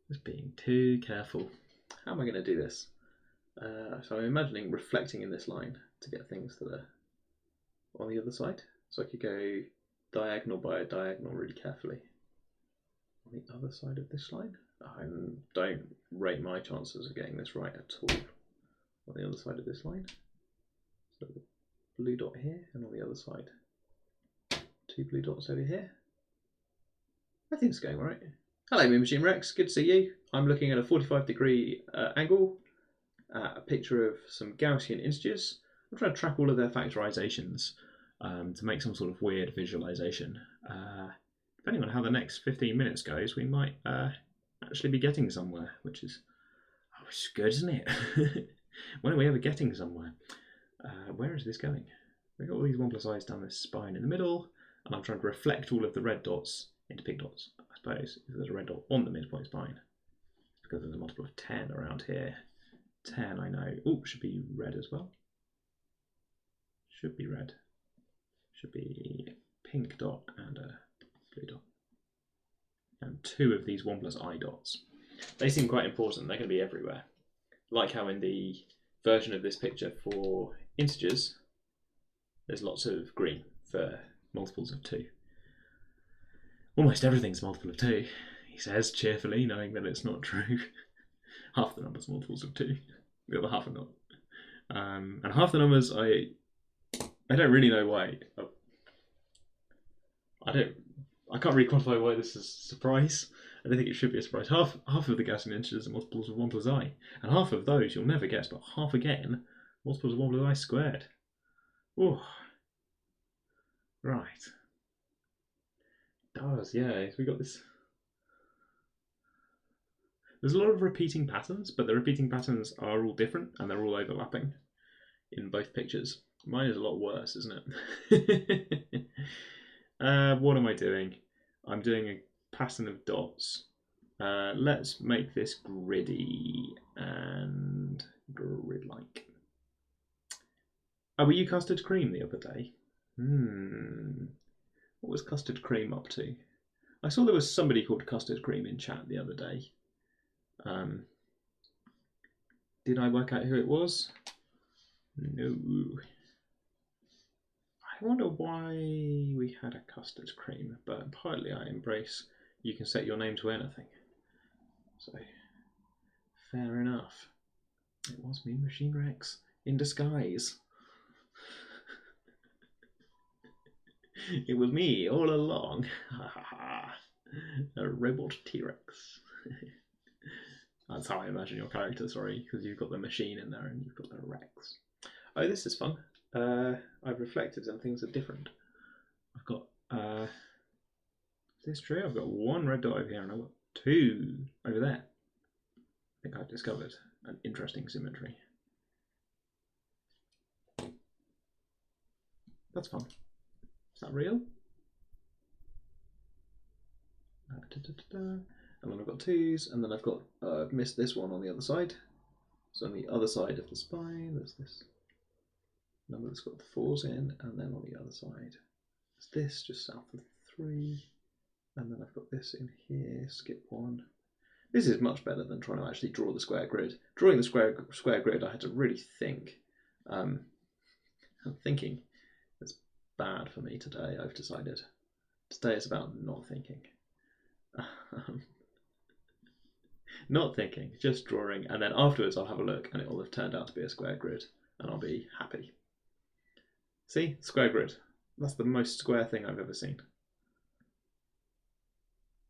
Just being too careful. How am I going to do this? So I'm imagining reflecting in this line to get things that are on the other side. So I could go diagonal by diagonal really carefully. On the other side of this line. I don't rate my chances of getting this right at all. On the other side of this line. So the blue dot here, and on the other side 2 blue dots over here. I think it's going all right. Hello Mean Machine Rex, good to see you. I'm looking at a 45-degree angle. A picture of some Gaussian integers. I've tried to track all of their factorizations to make some sort of weird visualization. Depending on how the next 15 minutes goes, we might actually be getting somewhere, which is good, isn't it? When are we ever getting somewhere? Where is this going? We've got all these 1 plus i's down this spine in the middle, and I'm trying to reflect all of the red dots into pink dots. I suppose if there's a red dot on the midpoint spine, because there's a multiple of 10 around here. 10, I know. Oh, should be red as well. Should be red. Should be a pink dot and a blue dot. And 2 of these 1 plus I dots. They seem quite important. They're going to be everywhere. Like how in the version of this picture for integers, there's lots of green for multiples of 2. Almost everything's a multiple of 2, he says cheerfully, knowing that it's not true. Half the numbers multiples of 2. The other half are not. And half the numbers, I don't really know why. I can't really quantify why this is a surprise. I don't think it should be a surprise. Half of the Gaussian integers are multiples of 1 plus I, and half of those you'll never guess, but half again, multiples of 1 plus I squared. Oh, right. It does, yeah. So we got this. There's a lot of repeating patterns, but the repeating patterns are all different and they're all overlapping in both pictures. Mine is a lot worse, isn't it? What am I doing? I'm doing a pattern of dots. Let's make this griddy and grid-like. Oh, were you Custard Cream the other day? What was Custard Cream up to? I saw there was somebody called Custard Cream in chat the other day. Did I work out who it was? No. I wonder why we had a Custard Cream, but partly I embrace you can set your name to anything. So, fair enough. It was me, Machine Rex, in disguise. It was me all along. A robot T-Rex. That's how I imagine your character, sorry, because you've got the machine in there and you've got the Rex. Oh, this is fun. I've reflected and things are different. I've got, is this true? I've got 1 red dot over here and I've got 2 over there. I think I've discovered an interesting symmetry. That's fun. Is that real? And then I've got 2s, and then I've got, I've missed this one on the other side. So on the other side of the spine, there's this number that's got the 4s in, and then on the other side, there's this just south of 3, and then I've got this in here, skip 1. This is much better than trying to actually draw the square grid. Drawing the square grid, I had to really think. And thinking is bad for me today, I've decided. Today is about not thinking. Not thinking, just drawing, and then afterwards I'll have a look and it will have turned out to be a square grid and I'll be happy. See? Square grid. That's the most square thing I've ever seen.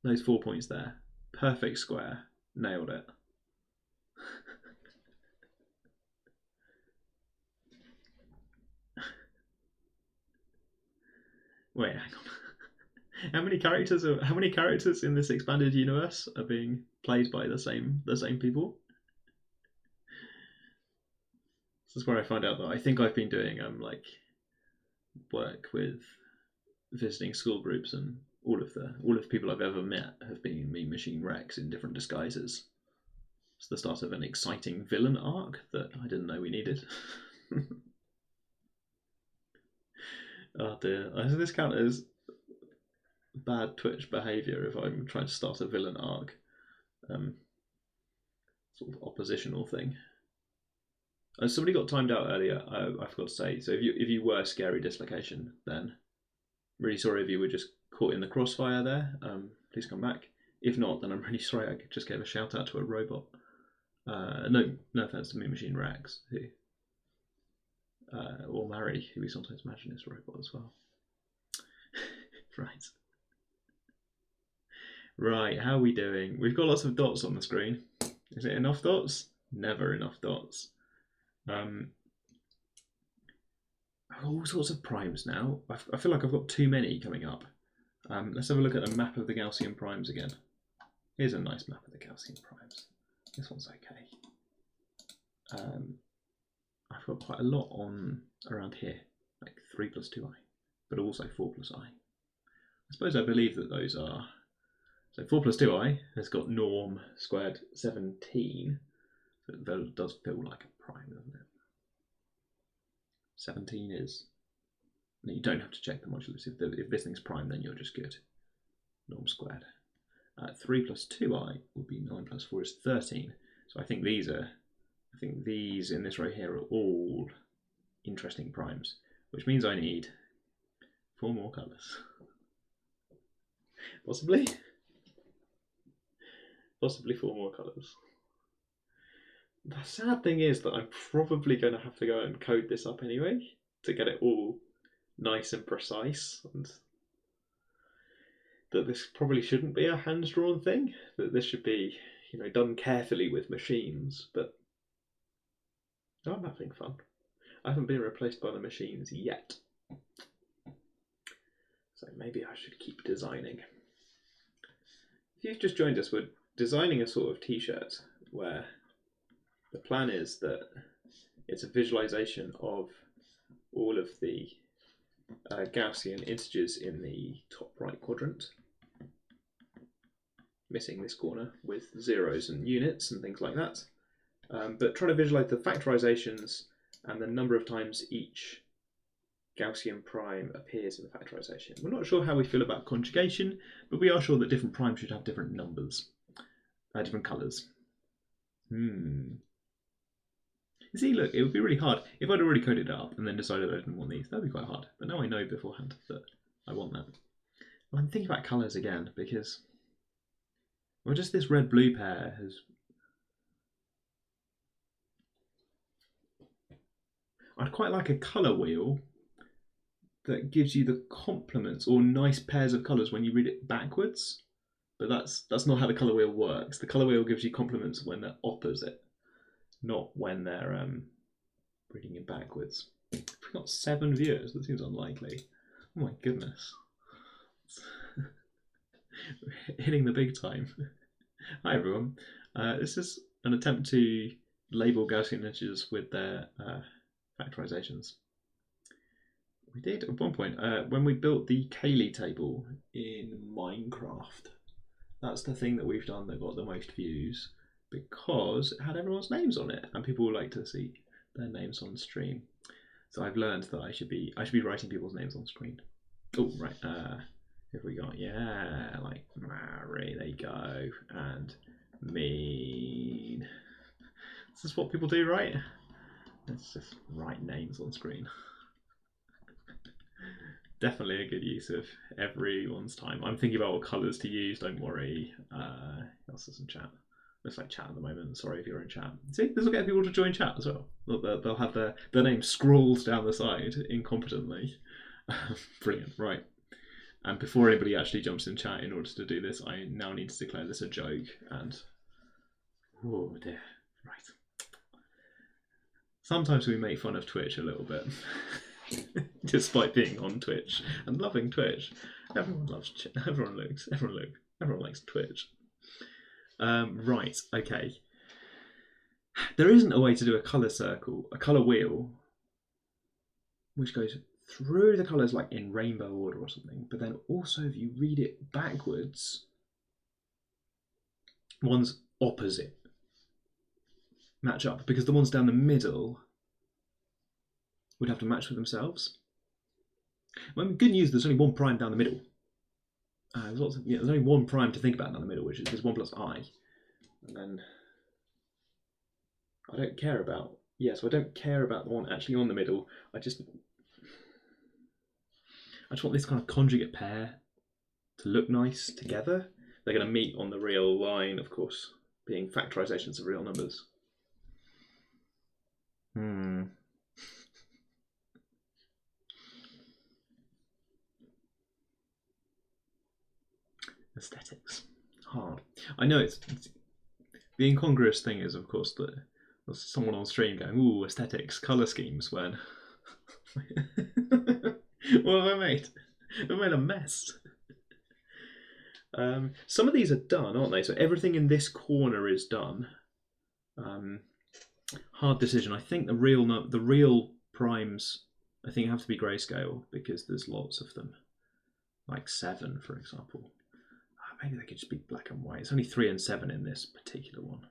Those 4 points there. Perfect square. Nailed it. Wait, hang on. How many characters in this expanded universe are being played by the same people? This is where I find out that I think I've been doing like work with visiting school groups, and all of the people I've ever met have been me, Machine Rex, in different disguises. It's the start of an exciting villain arc that I didn't know we needed. Oh dear, does this count as bad Twitch behaviour if I'm trying to start a villain arc? Sort of oppositional thing. Somebody got timed out earlier, I forgot to say, so if you were Scary Dislocation, then really sorry if you were just caught in the crossfire there, please come back. If not, then I'm really sorry I just gave a shout out to a robot. No offense to me, Machine Rex, who, or Mary, who we sometimes imagine is a robot as well. Right. Right, how are we doing? We've got lots of dots on the screen. Is it enough dots? Never enough dots. all sorts of primes now. I feel like I've got too many coming up. Let's have a look at a map of the Gaussian primes again. Here's a nice map of the Gaussian primes. This one's okay. I've got quite a lot on around here, like 3 plus 2i, but also 4 plus I. I suppose I believe that those are, so 4 plus 2i has got norm squared 17, so that does feel like a prime, doesn't it? 17 is, you don't have to check the modulus. If this thing's prime, then you're just good. Norm squared. 3 plus 2i would be 9 plus 4 is 13. So I think these in this row here are all interesting primes, which means I need 4 more colours. Possibly 4 more colours. The sad thing is that I'm probably going to have to go and code this up anyway to get it all nice and precise, and that this probably shouldn't be a hand-drawn thing, that this should be, done carefully with machines, but I'm having fun. I haven't been replaced by the machines yet. So maybe I should keep designing. If you've just joined us, we're designing a sort of t-shirt where the plan is that it's a visualization of all of the Gaussian integers in the top right quadrant, missing this corner with zeros and units and things like that. But try to visualize the factorizations and the number of times each Gaussian prime appears in the factorization. We're not sure how we feel about conjugation, but we are sure that different primes should have different numbers, different colours. You see, look, it would be really hard if I'd already coded it up and then decided I didn't want these. That'd be quite hard. But now I know beforehand that I want that. Well, I'm thinking about colours again because, well, just this red-blue pair has. I'd quite like a colour wheel that gives you the complements or nice pairs of colours when you read it backwards. But that's not how the colour wheel works. The colour wheel gives you complements when they're opposite, not when they're reading it backwards. We've got 7 viewers. That seems unlikely. Oh my goodness. Hitting the big time. Hi everyone. This is an attempt to label Gaussian integers with their factorizations. We did at one point when we built the Cayley table in Minecraft. That's the thing that we've done that got the most views because it had everyone's names on it, and people like to see their names on stream. So I've learned that I should be writing people's names on screen. Oh right, have we got, yeah, like Mary, there you go, and Mean. This is what people do, right? Let's just write names on screen. Definitely a good use of everyone's time. I'm thinking about what colours to use, don't worry. Who else is in chat? Looks like chat at the moment. Sorry if you're in chat. See, this will get people to join chat as well. They'll have their name scrawled down the side incompetently. Brilliant, right. And before anybody actually jumps in chat, in order to do this, I now need to declare this a joke. And, oh dear, right. Sometimes we make fun of Twitch a little bit. Despite being on Twitch and loving Twitch, everyone likes Twitch. Right, okay. There isn't a way to do a colour circle, a colour wheel, which goes through the colours like in rainbow order or something, but then also if you read it backwards, one's opposite match up, because the ones down the middle would have to match with themselves. Well, good news, there's only one prime down the middle. There's only one prime to think about down the middle, which is this 1 plus I. And then I don't care about, so I don't care about the one actually on the middle. I just want this kind of conjugate pair to look nice together. They're going to meet on the real line, of course, being factorizations of real numbers. Aesthetics. Hard. I know it's the incongruous thing is, of course, that there's someone on stream going, ooh, aesthetics, colour schemes, when What have I made? I've made a mess. Some of these are done, aren't they? So everything in this corner is done. Hard decision. I think the real primes, I think, have to be grayscale because there's lots of them, like 7, for example. Maybe they could just be black and white. It's only 3 and 7 in this particular one.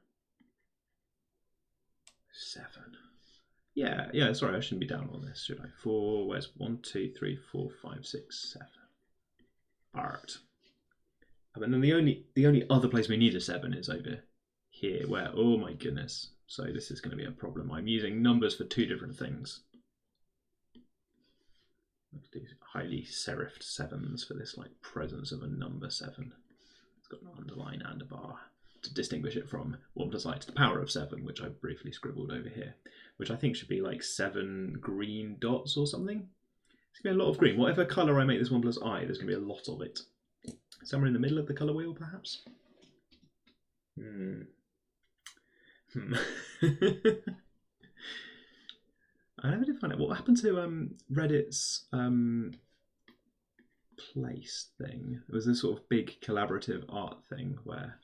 7. Yeah. Sorry, I shouldn't be down on this, should I? 4. Where's 1, 2, 3, 4, 5, 6, 7. Art. And then the only other place we need a 7 is over here, where, oh my goodness. So this is going to be a problem. I'm using numbers for 2 different things. Let's do highly serifed 7s for this, like, presence of a number 7. It's got an underline and a bar to distinguish it from 1 plus I to the power of 7, which I briefly scribbled over here, which I think should be like 7 green dots or something. It's going to be a lot of green. Whatever colour I make this 1 plus I, there's going to be a lot of it. Somewhere in the middle of the colour wheel, perhaps? I never did find out what happened to Reddit's place thing. It was this sort of big collaborative art thing where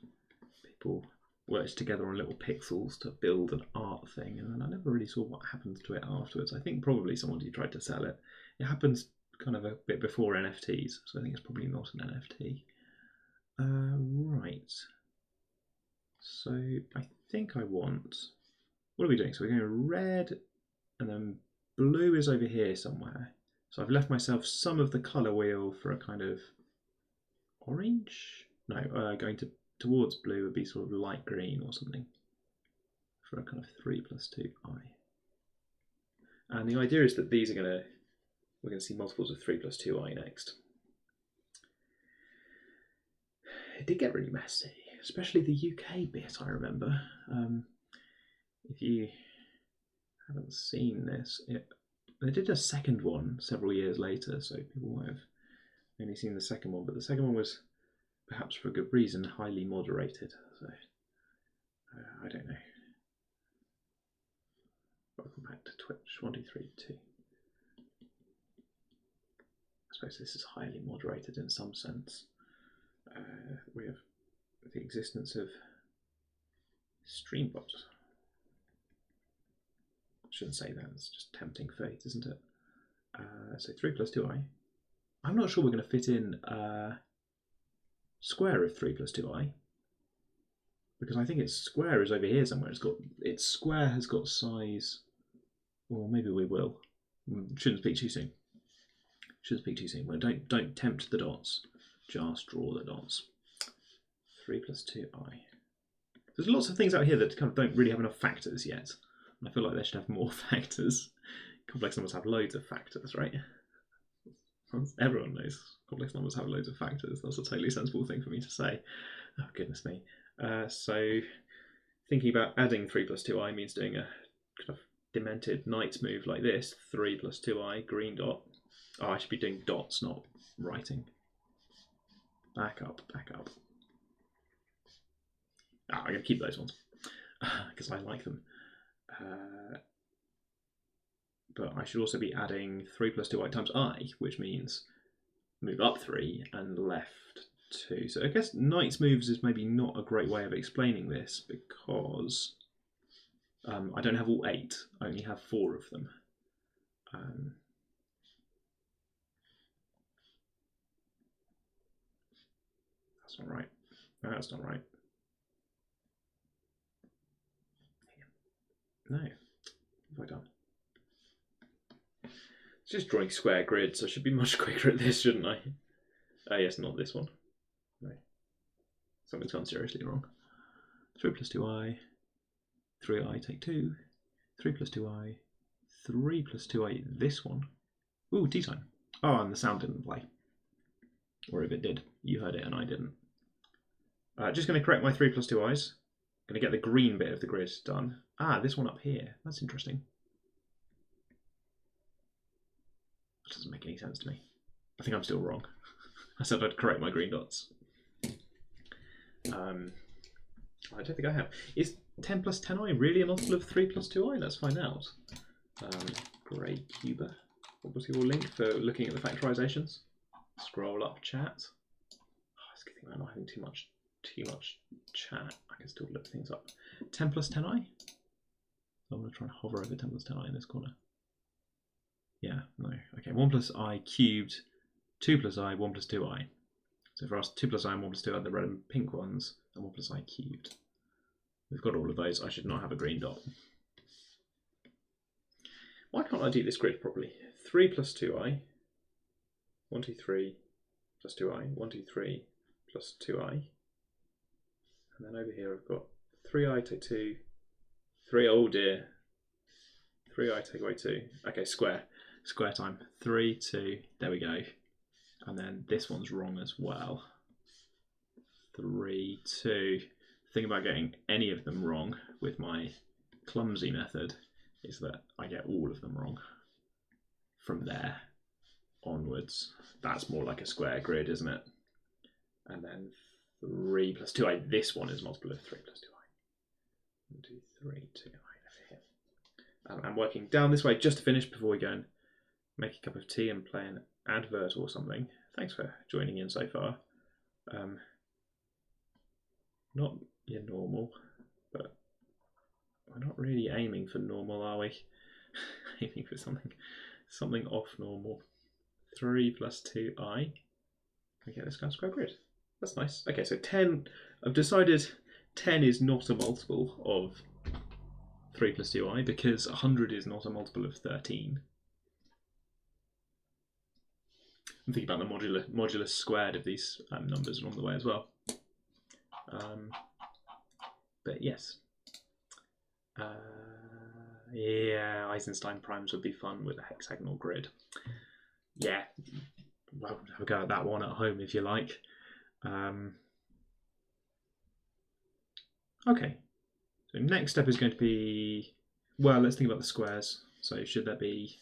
people worked together on little pixels to build an art thing, and then I never really saw what happened to it afterwards. I think probably someone who tried to sell it. It happens kind of a bit before NFTs, so I think it's probably not an NFT. Right. So I think I want... What are we doing? So we're going red, and then blue is over here somewhere. So I've left myself some of the colour wheel for a kind of orange? No, going towards blue would be sort of light green or something for a kind of 3 plus 2i. And the idea is that these are we're going to see multiples of 3 plus 2i next. It did get really messy, especially the UK bit, I remember. If you haven't seen this, they did a second one several years later, so people might have only seen the second one, but the second one was, perhaps for a good reason, highly moderated, so I don't know. Welcome back to Twitch, 1232. I suppose this is highly moderated in some sense. We have the existence of Streambot. I shouldn't say that, it's just tempting fate, isn't it? So 3 plus 2i. I'm not sure we're going to fit in square of 3 plus 2i, because I think its square is over here somewhere. Its square has got size, or maybe we will. Shouldn't speak too soon. Shouldn't speak too soon. Well, don't tempt the dots. Just draw the dots. 3 plus 2i. There's lots of things out here that kind of don't really have enough factors yet. I feel like they should have more factors. Complex numbers have loads of factors, right? Everyone knows complex numbers have loads of factors. That's a totally sensible thing for me to say. Oh, goodness me. So thinking about adding 3 plus 2i means doing a kind of demented knight's move like this. 3 plus 2i, green dot. Oh, I should be doing dots, not writing. Back up, back up. I'm going to keep those ones because I like them. But I should also be adding 3 plus 2i times I, which means move up 3 and left 2. So I guess knight's moves is maybe not a great way of explaining this because I don't have all 8. I only have 4 of them. That's not right. No, that's not right. No. What have I done? It's just drawing square grids. I should be much quicker at this, shouldn't I? Oh yes, not this one. No. Something's gone seriously wrong. 3 plus 2i. 3i take 2. 3 plus 2i. 3 plus 2i this one. Ooh, tea time. Oh, and the sound didn't play. Or if it did, you heard it and I didn't. Just going to correct my 3 plus 2i's. Going to get the green bit of the grid done. Ah, this one up here. That's interesting. That doesn't make any sense to me. I think I'm still wrong. I said I'd correct my green dots. I don't think I have. Is 10 plus 10i really a multiple of 3 plus 2i? Let's find out. Grey Cuba. Obviously, we'll link for looking at the factorizations. Scroll up chat. Oh, it's a good thing I'm not having too much chat. I can still look things up. 10 plus 10i. So I'm going to try and hover over 10 plus 10i in this corner. Yeah, no. Okay, 1 plus I cubed, 2 plus I, 1 plus 2i. So for us, 2 plus I and 1 plus 2 are the red and pink ones, and 1 plus I cubed. We've got all of those. I should not have a green dot. Why can't I do this grid properly? 3 plus 2i, 1, 2, 3, plus 2i, 1, 2, 3, plus 2i. And then over here I've got 3i take 2, 3, oh dear, 3i take away 2. Okay, square time. 3, 2, there we go. And then this one's wrong as well. 3, 2. The thing about getting any of them wrong with my clumsy method is that I get all of them wrong from there onwards. That's more like a square grid, isn't it? And then 3 plus 2i, this one is multiple of 3 plus 2i. 1, 2, 3, 2i over here. I'm working down this way just to finish before we go and make a cup of tea and play an advert or something. Thanks for joining in so far. Not your normal, but we're not really aiming for normal, are we? Aiming for something off normal. 3 plus 2i. Okay, this kind of square grid. That's nice. Okay, so 10, I've decided 10 is not a multiple of 3 plus 2i because 100 is not a multiple of 13. I'm thinking about the modulus squared of these numbers along the way as well. But yes. Yeah, Eisenstein primes would be fun with a hexagonal grid. Yeah, well, have a go at that one at home if you like. Okay, so next step is going to be, well, let's think about the squares. So should there be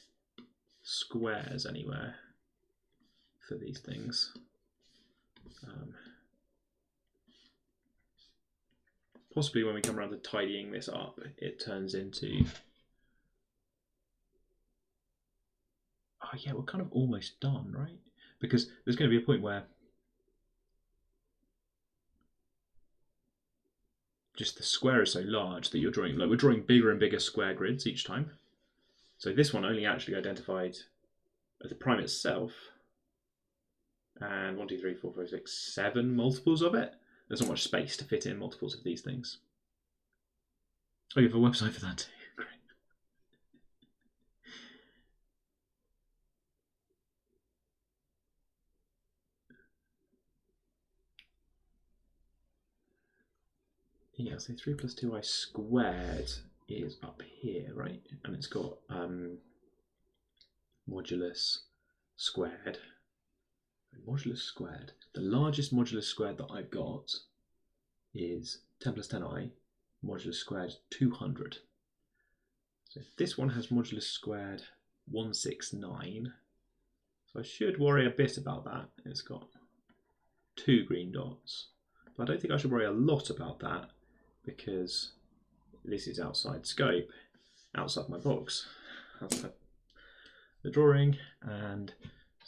squares anywhere for these things? Possibly when we come around to tidying this up, it turns into... Oh yeah, we're kind of almost done, right? Because there's going to be a point where just the square is so large that you're drawing, like we're drawing bigger and bigger square grids each time. So this one only actually identified the prime itself, and 1, 2, 3, 4, 5, 6, 7 multiples of it. There's not much space to fit in multiples of these things. Oh, you have a website for that too. Great. Yeah, so 3 plus 2i squared is up here, right? And it's got modulus squared. Modulus squared. The largest modulus squared that I've got is 10 plus 10i, modulus squared 200. So this one has modulus squared 169. So I should worry a bit about that. It's got 2 green dots. But I don't think I should worry a lot about that because this is outside scope, outside my box, outside the drawing, and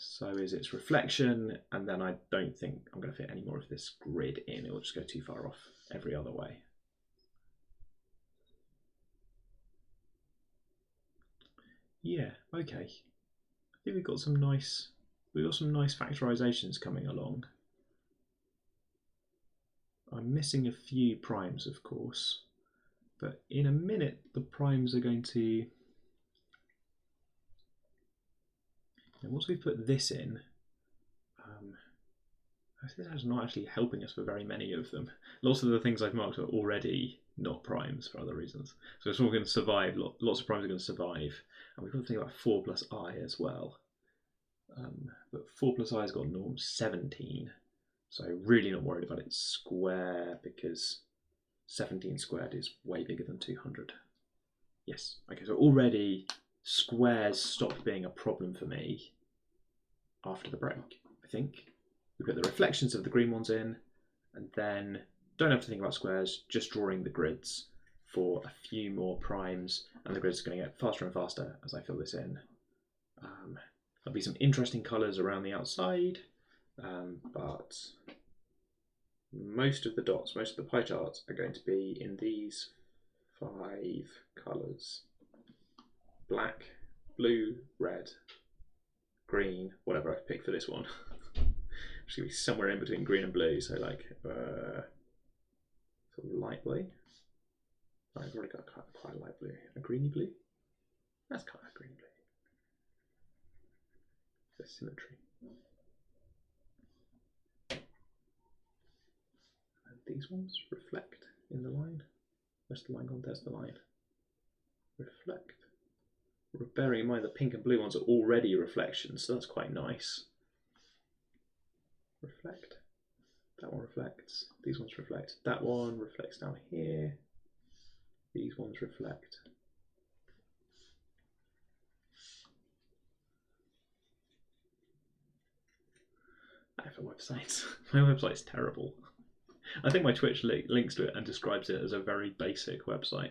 so is its reflection, and then I don't think I'm going to fit any more of this grid in. It will just go too far off every other way. Yeah, okay. I think we've got some nice factorizations coming along. I'm missing a few primes, of course, but in a minute the primes are going to... And once we put this in, that's not actually helping us for very many of them. Lots of the things I've marked are already not primes for other reasons. So it's all going to survive, lots of primes are going to survive. And we've got to think about 4 plus I as well. But 4 plus I has got norm 17. So really not worried about its square because 17 squared is way bigger than 200. Yes, okay, so already squares stopped being a problem for me after the break, I think. We put the reflections of the green ones in, and then don't have to think about squares, just drawing the grids for a few more primes, and the grids are going to get faster and faster as I fill this in. There'll be some interesting colours around the outside, but most of the dots, most of the pie charts are going to be in these 5 colours: black, blue, red, green, whatever I've picked for this one. It's going to be somewhere in between green and blue, so like sort of light blue. I've already got quite a light blue. A greeny blue? That's kind of a greeny blue. The symmetry. And these ones reflect in the line. Where's the line gone? There's the line. Reflect. Bearing in mind the pink and blue ones are already reflections, so that's quite nice. Reflect. That one reflects. These ones reflect. That one reflects down here. These ones reflect. I have a website. My website's terrible. I think my Twitch links to it and describes it as a very basic website.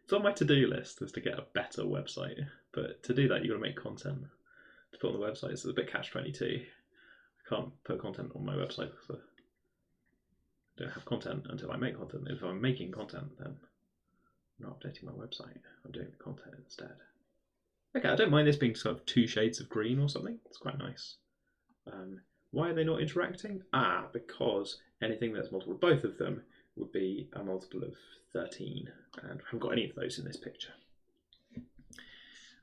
It's on my to-do list is to get a better website, but to do that you've got to make content to put on the website, so it's a bit catch-22. I can't put content on my website because I don't have content until I make content. If I'm making content, then I'm not updating my website, I'm doing the content instead. Okay, I don't mind this being sort of 2 shades of green or something, it's quite nice. Why are they not interacting? Because anything that's multiple of both of them would be a multiple of 13, and I haven't got any of those in this picture.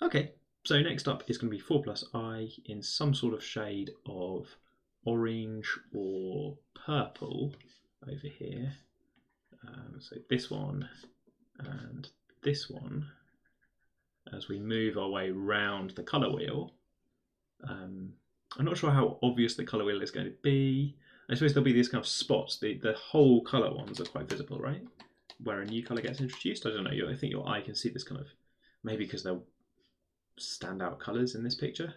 Okay, so next up is going to be 4 plus I in some sort of shade of orange or purple over here. So this one and this one, as we move our way round the colour wheel. I'm not sure how obvious the colour wheel is going to be. I suppose there'll be these kind of spots. The whole colour ones are quite visible, right? Where a new colour gets introduced. I don't know. I think your eye can see this kind of, maybe because they're standout colours in this picture.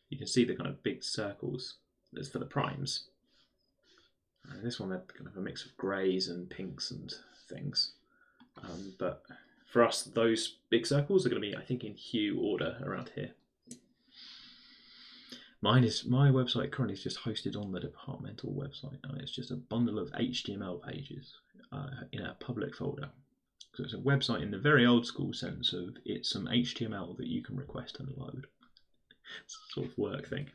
You can see the kind of big circles. That's for the primes. And this one, they're kind of a mix of greys and pinks and things. But for us, those big circles are going to be, I think, in hue order around here. My website currently is just hosted on the departmental website, and it's just a bundle of HTML pages in a public folder. So it's a website in the very old school sense of it's some HTML that you can request and load. It's a sort of work thing.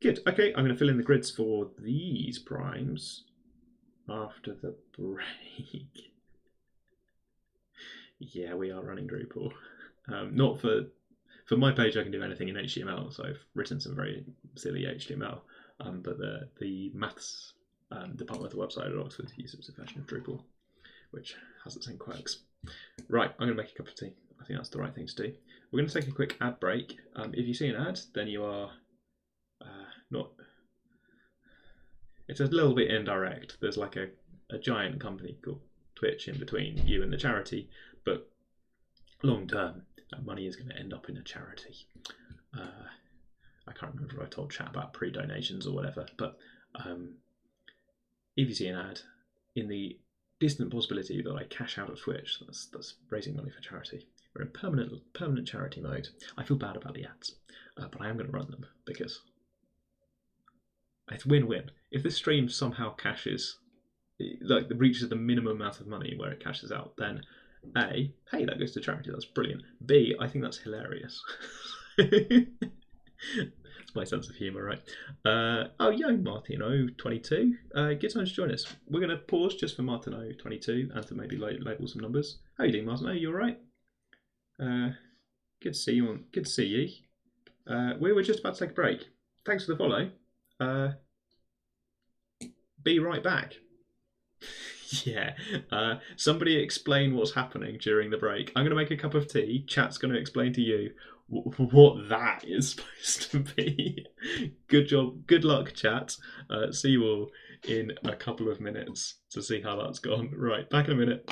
Good. Okay, I'm going to fill in the grids for these primes after the break. Yeah, we are running Drupal. Not for my page, I can do anything in HTML, so I've written some very silly HTML. But the maths department of the website at Oxford uses a version of Drupal, which has its own quirks. Right, I'm going to make a cup of tea. I think that's the right thing to do. We're going to take a quick ad break. If you see an ad, then you are not. It's a little bit indirect. There's like a giant company called Twitch in between you and the charity, but long term, that money is going to end up in a charity. I can't remember if I told chat about pre-donations or whatever, but if you see an ad, in the distant possibility that I cash out of Twitch, that's raising money for charity. We're in permanent charity mode. I feel bad about the ads, but I am going to run them because it's win-win. If this stream somehow cashes, like reaches the minimum amount of money where it cashes out, then A, hey, that goes to charity, that's brilliant. B, I think that's hilarious. It's my sense of humour, right? Oh, young Martino22, good time to join us. We're going to pause just for Martino22 and to maybe label some numbers. How you doing, Martino? You all right? Good to see you. Good to see you. We were just about to take a break. Thanks for the follow. Be right back. Yeah. Somebody explain what's happening during the break. I'm going to make a cup of tea. Chat's going to explain to you what that is supposed to be. Good job. Good luck, chat. See you all in a couple of minutes to see how that's gone. Right, back in a minute.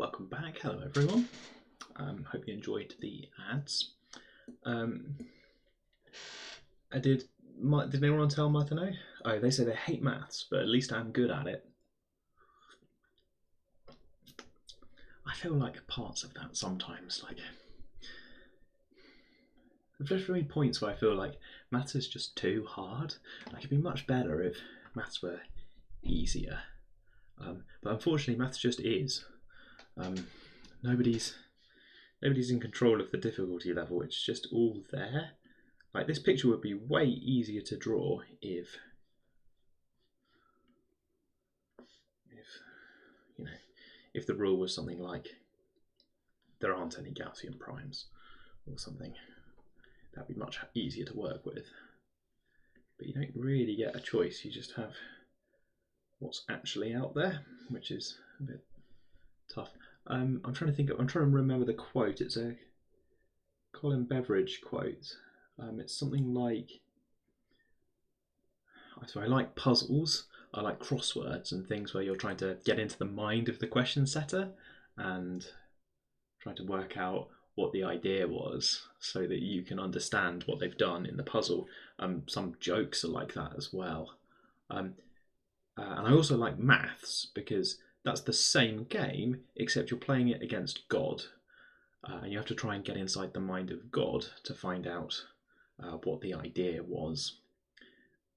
welcome back. Hello everyone. Hope you enjoyed the ads. Did anyone tell Martha no? Oh, they say they hate maths, but at least I'm good at it. I feel like parts of that sometimes, like there's really points where I feel like maths is just too hard. Like it'd be much better if maths were easier. But unfortunately, maths just is. Nobody's in control of the difficulty level. It's just all there. Like this picture would be way easier to draw if if the rule was something like there aren't any Gaussian primes or something. That'd be much easier to work with. But you don't really get a choice. You just have what's actually out there, which is a bit tough. I'm trying to remember the quote. It's a Colin Beveridge quote. It's something like, I like puzzles. I like crosswords and things where you're trying to get into the mind of the question setter and trying to work out what the idea was so that you can understand what they've done in the puzzle. Some jokes are like that as well. And I also like maths because that's the same game except you're playing it against God. And you have to try and get inside the mind of God to find out what the idea was.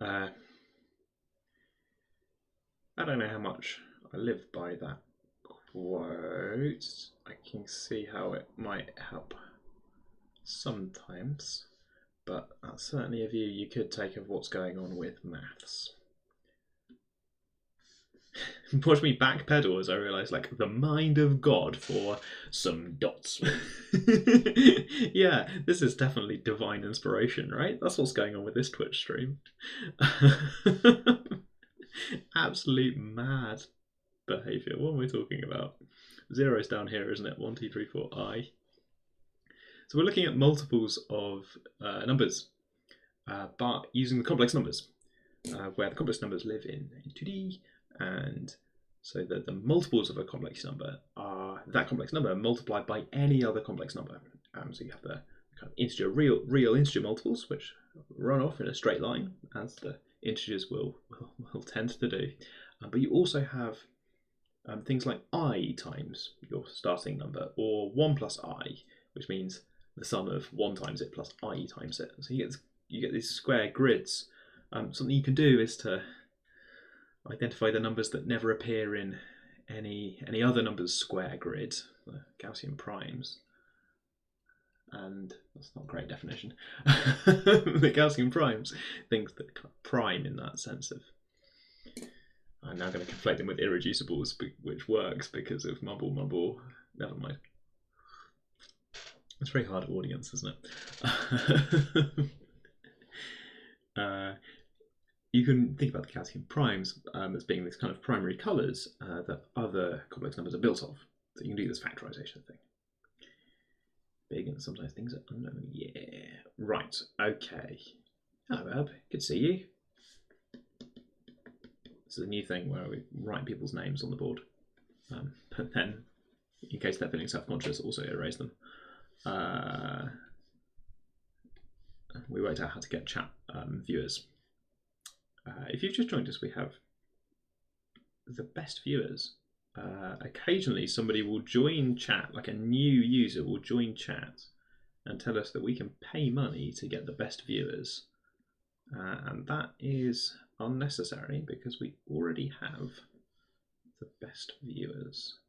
I don't know how much I live by that quote. I can see how it might help sometimes, but that's certainly a view you could take of what's going on with maths. Watch me backpedal as I realise, like, the mind of God for some dots. Yeah, this is definitely divine inspiration, right? That's what's going on with this Twitch stream. Absolute mad behaviour. What am I talking about? Zero's down here, isn't it? 1, 2, 3, 4, I. So we're looking at multiples of numbers, but using the complex numbers, where the complex numbers live in 2D, and so that the multiples of a complex number are that complex number multiplied by any other complex number. So you have the kind of integer, real integer multiples, which run off in a straight line, as the integers will tend to do. But you also have things like I times your starting number, or 1 plus I, which means the sum of 1 times it plus I times it. So you get these square grids. Something you can do is to identify the numbers that never appear in any other numbers square grid, the Gaussian primes. And that's not a great definition. The Gaussian primes, things that prime in that sense of. I'm now going to conflate them with irreducibles, which works because of mumble. Never mind. It's very hard audience, isn't it? You can think about the Gaussian primes as being this kind of primary colours that other complex numbers are built of. So you can do this factorisation thing. Big, and sometimes things are unknown. Yeah. Right. Okay. Hello, Herb. Good to see you. This is a new thing where we write people's names on the board. But then, in case they're feeling self-conscious, also erase them. We worked out how to get chat viewers. If you've just joined us, we have the best viewers. Occasionally somebody will join chat, like a new user will join chat and tell us that we can pay money to get the best viewers. And that is unnecessary because we already have the best viewers.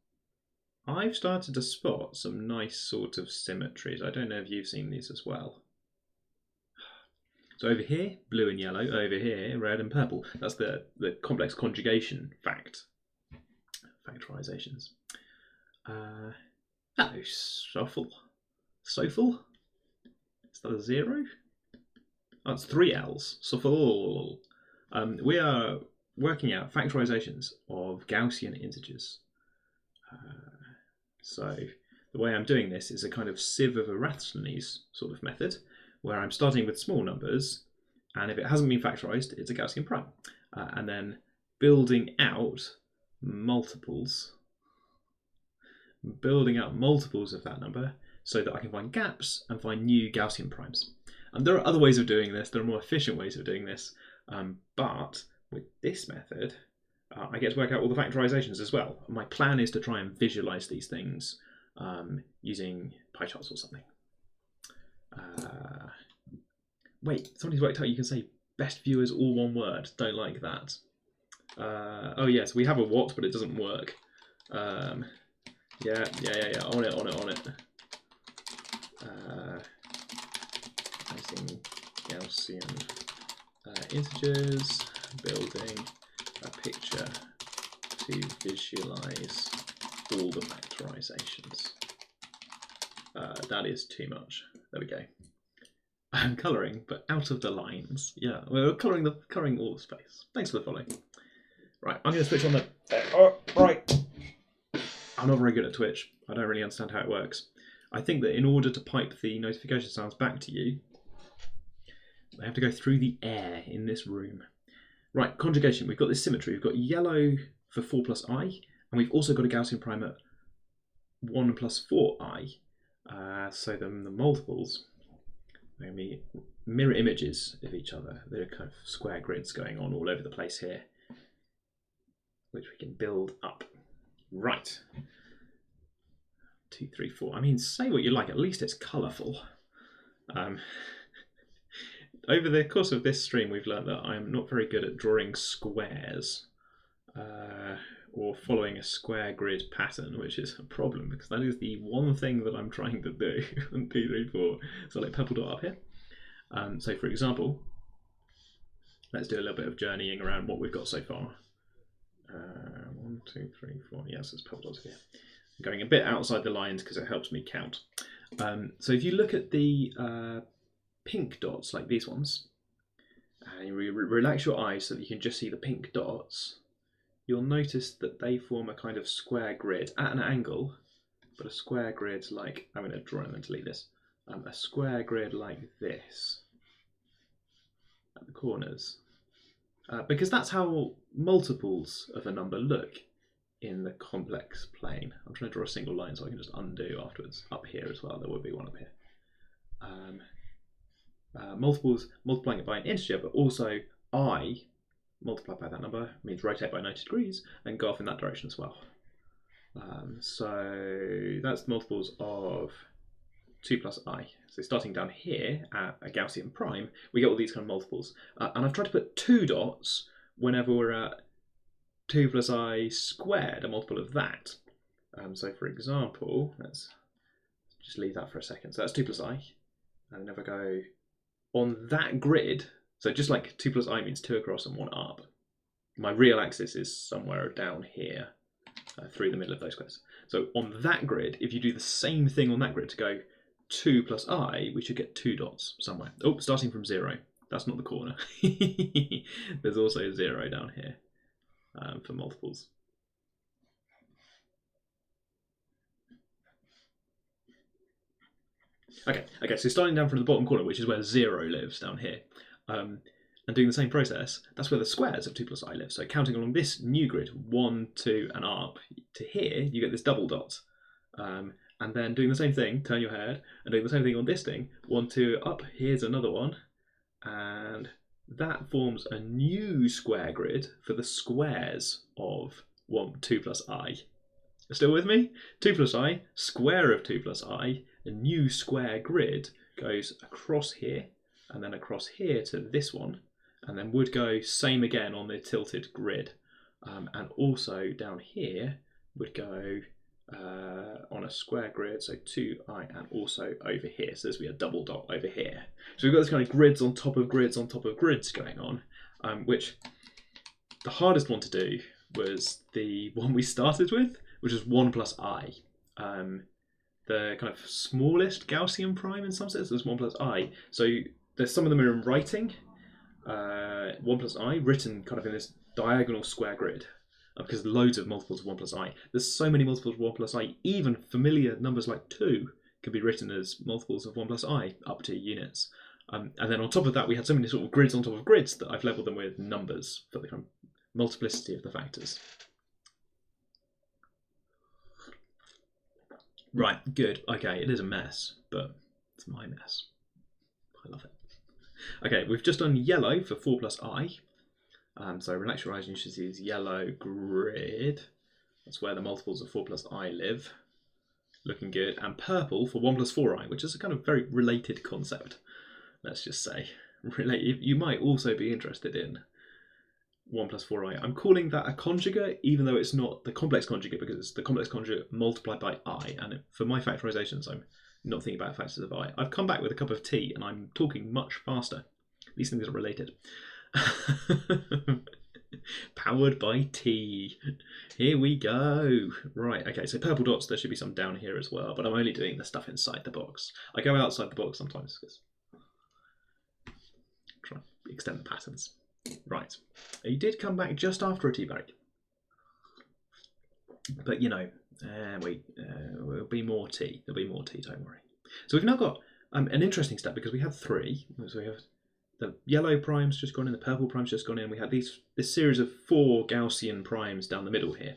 I've started to spot some nice sort of symmetries. I don't know if you've seen these as well. So over here, blue and yellow. Over here, red and purple. That's the complex conjugation factorizations. Hello, Sofel. Sofel? Is that a 0? Oh, it's 3 L's. Sofel. We are working out factorizations of Gaussian integers. So the way I'm doing this is a kind of sieve of Eratosthenes sort of method, where I'm starting with small numbers, and if it hasn't been factorized, it's a Gaussian prime. And then building out multiples building up multiples of that number so that I can find gaps and find new Gaussian primes. And there are other ways of doing this, there are more efficient ways of doing this, but with this method, I get to work out all the factorizations as well. My plan is to try and visualize these things using pie charts or something. Wait, somebody's worked out you can say best viewers all one word. Don't like that. Oh yes, we have a what, but it doesn't work. Yeah, on it. Using Gaussian integers, building a picture to visualize all the factorizations. That is too much. There we go. I'm colouring, but out of the lines. Yeah, we're colouring all the space. Thanks for the follow. Right, I'm going to switch on the... right. I'm not very good at Twitch. I don't really understand how it works. I think that in order to pipe the notification sounds back to you, I have to go through the air in this room. Right, conjugation. We've got this symmetry. We've got yellow for 4 plus I, and we've also got a Gaussian prime at 1 plus 4i. So the multiples are going to be mirror images of each other. There are kind of square grids going on all over the place here, which we can build up. Right. 2, 3, 4. I mean, say what you like, at least it's colourful. Over the course of this stream, we've learned that I'm not very good at drawing squares or following a square grid pattern, which is a problem because that is the one thing that I'm trying to do. 1, 2, 3, 4. So like purple dot up here. So for example, let's do a little bit of journeying around what we've got so far. 1, 2, 3, 4. Yes, there's purple dots here. I'm going a bit outside the lines because it helps me count. So if you look at the pink dots, like these ones, and you relax your eyes so that you can just see the pink dots, you'll notice that they form a kind of square grid at an angle, but a square grid like, I'm going to draw and then delete this, a square grid like this at the corners. Because that's how multiples of a number look in the complex plane. I'm trying to draw a single line so I can just undo afterwards. Up here as well, there will be one up here. Multiples, multiplying it by an integer, but also I multiplied by that number means rotate by 90 degrees and go off in that direction as well. So that's the multiples of 2 plus I. So starting down here at a Gaussian prime, we get all these kind of multiples. And I've tried to put 2 dots whenever we're at 2 plus I squared, a multiple of that. So for example, let's just leave that for a second. So that's 2 plus I. And then if I go on that grid, so just like 2 plus I means 2 across and 1 up, my real axis is somewhere down here through the middle of those squares. So on that grid, if you do the same thing on that grid to go 2 plus I, we should get 2 dots somewhere. Oh, starting from 0. That's not the corner. There's also 0 down here for multiples. Okay, so starting down from the bottom corner, which is where 0 lives down here, and doing the same process, that's where the squares of 2 plus I live. So counting along this new grid, 1, 2, and up to here, you get this double dot. And then doing the same thing, turn your head, and doing the same thing on this thing, 1, 2, up, here's another one, and that forms a new square grid for the squares of 2 plus I. Still with me? 2 plus I, square of 2 plus I, a new square grid goes across here, and then across here to this one, and then would go same again on the tilted grid. And also down here would go on a square grid, so 2i, and also over here. So there's be a double dot over here. So we've got this kind of grids on top of grids on top of grids going on, which the hardest one to do was the one we started with, which is 1 plus I. The kind of smallest Gaussian prime in some sense is 1 plus I. So there's some of them are in writing, 1 plus I, written kind of in this diagonal square grid. Because loads of multiples of 1 plus I. There's so many multiples of 1 plus I, even familiar numbers like 2 can be written as multiples of 1 plus I, up to units. And then on top of that, we had so many sort of grids on top of grids that I've labelled them with numbers for the kind of multiplicity of the factors. Right, good. Okay, it is a mess, but it's my mess. I love it. Okay, we've just done yellow for 4 plus I. So relax your eyes and you should see this yellow grid. That's where the multiples of 4 plus I live. Looking good. And purple for 1 plus 4i, which is a kind of very related concept, let's just say. You might also be interested in 1 plus 4i. I'm calling that a conjugate, even though it's not the complex conjugate, because it's the complex conjugate multiplied by I. And for my factorizations, I'm not thinking about factors of I. I've come back with a cup of tea, and I'm talking much faster. These things are related. Powered by tea. Here we go. Right, okay, so purple dots, there should be some down here as well, but I'm only doing the stuff inside the box. I go outside the box sometimes because try and extend the patterns. Right, you did come back just after a tea break. But you know, there'll be more tea. There'll be more tea, don't worry. So we've now got an interesting step because we have 3. So we have the yellow prime's just gone in, the purple prime's just gone in. We have this series of 4 Gaussian primes down the middle here.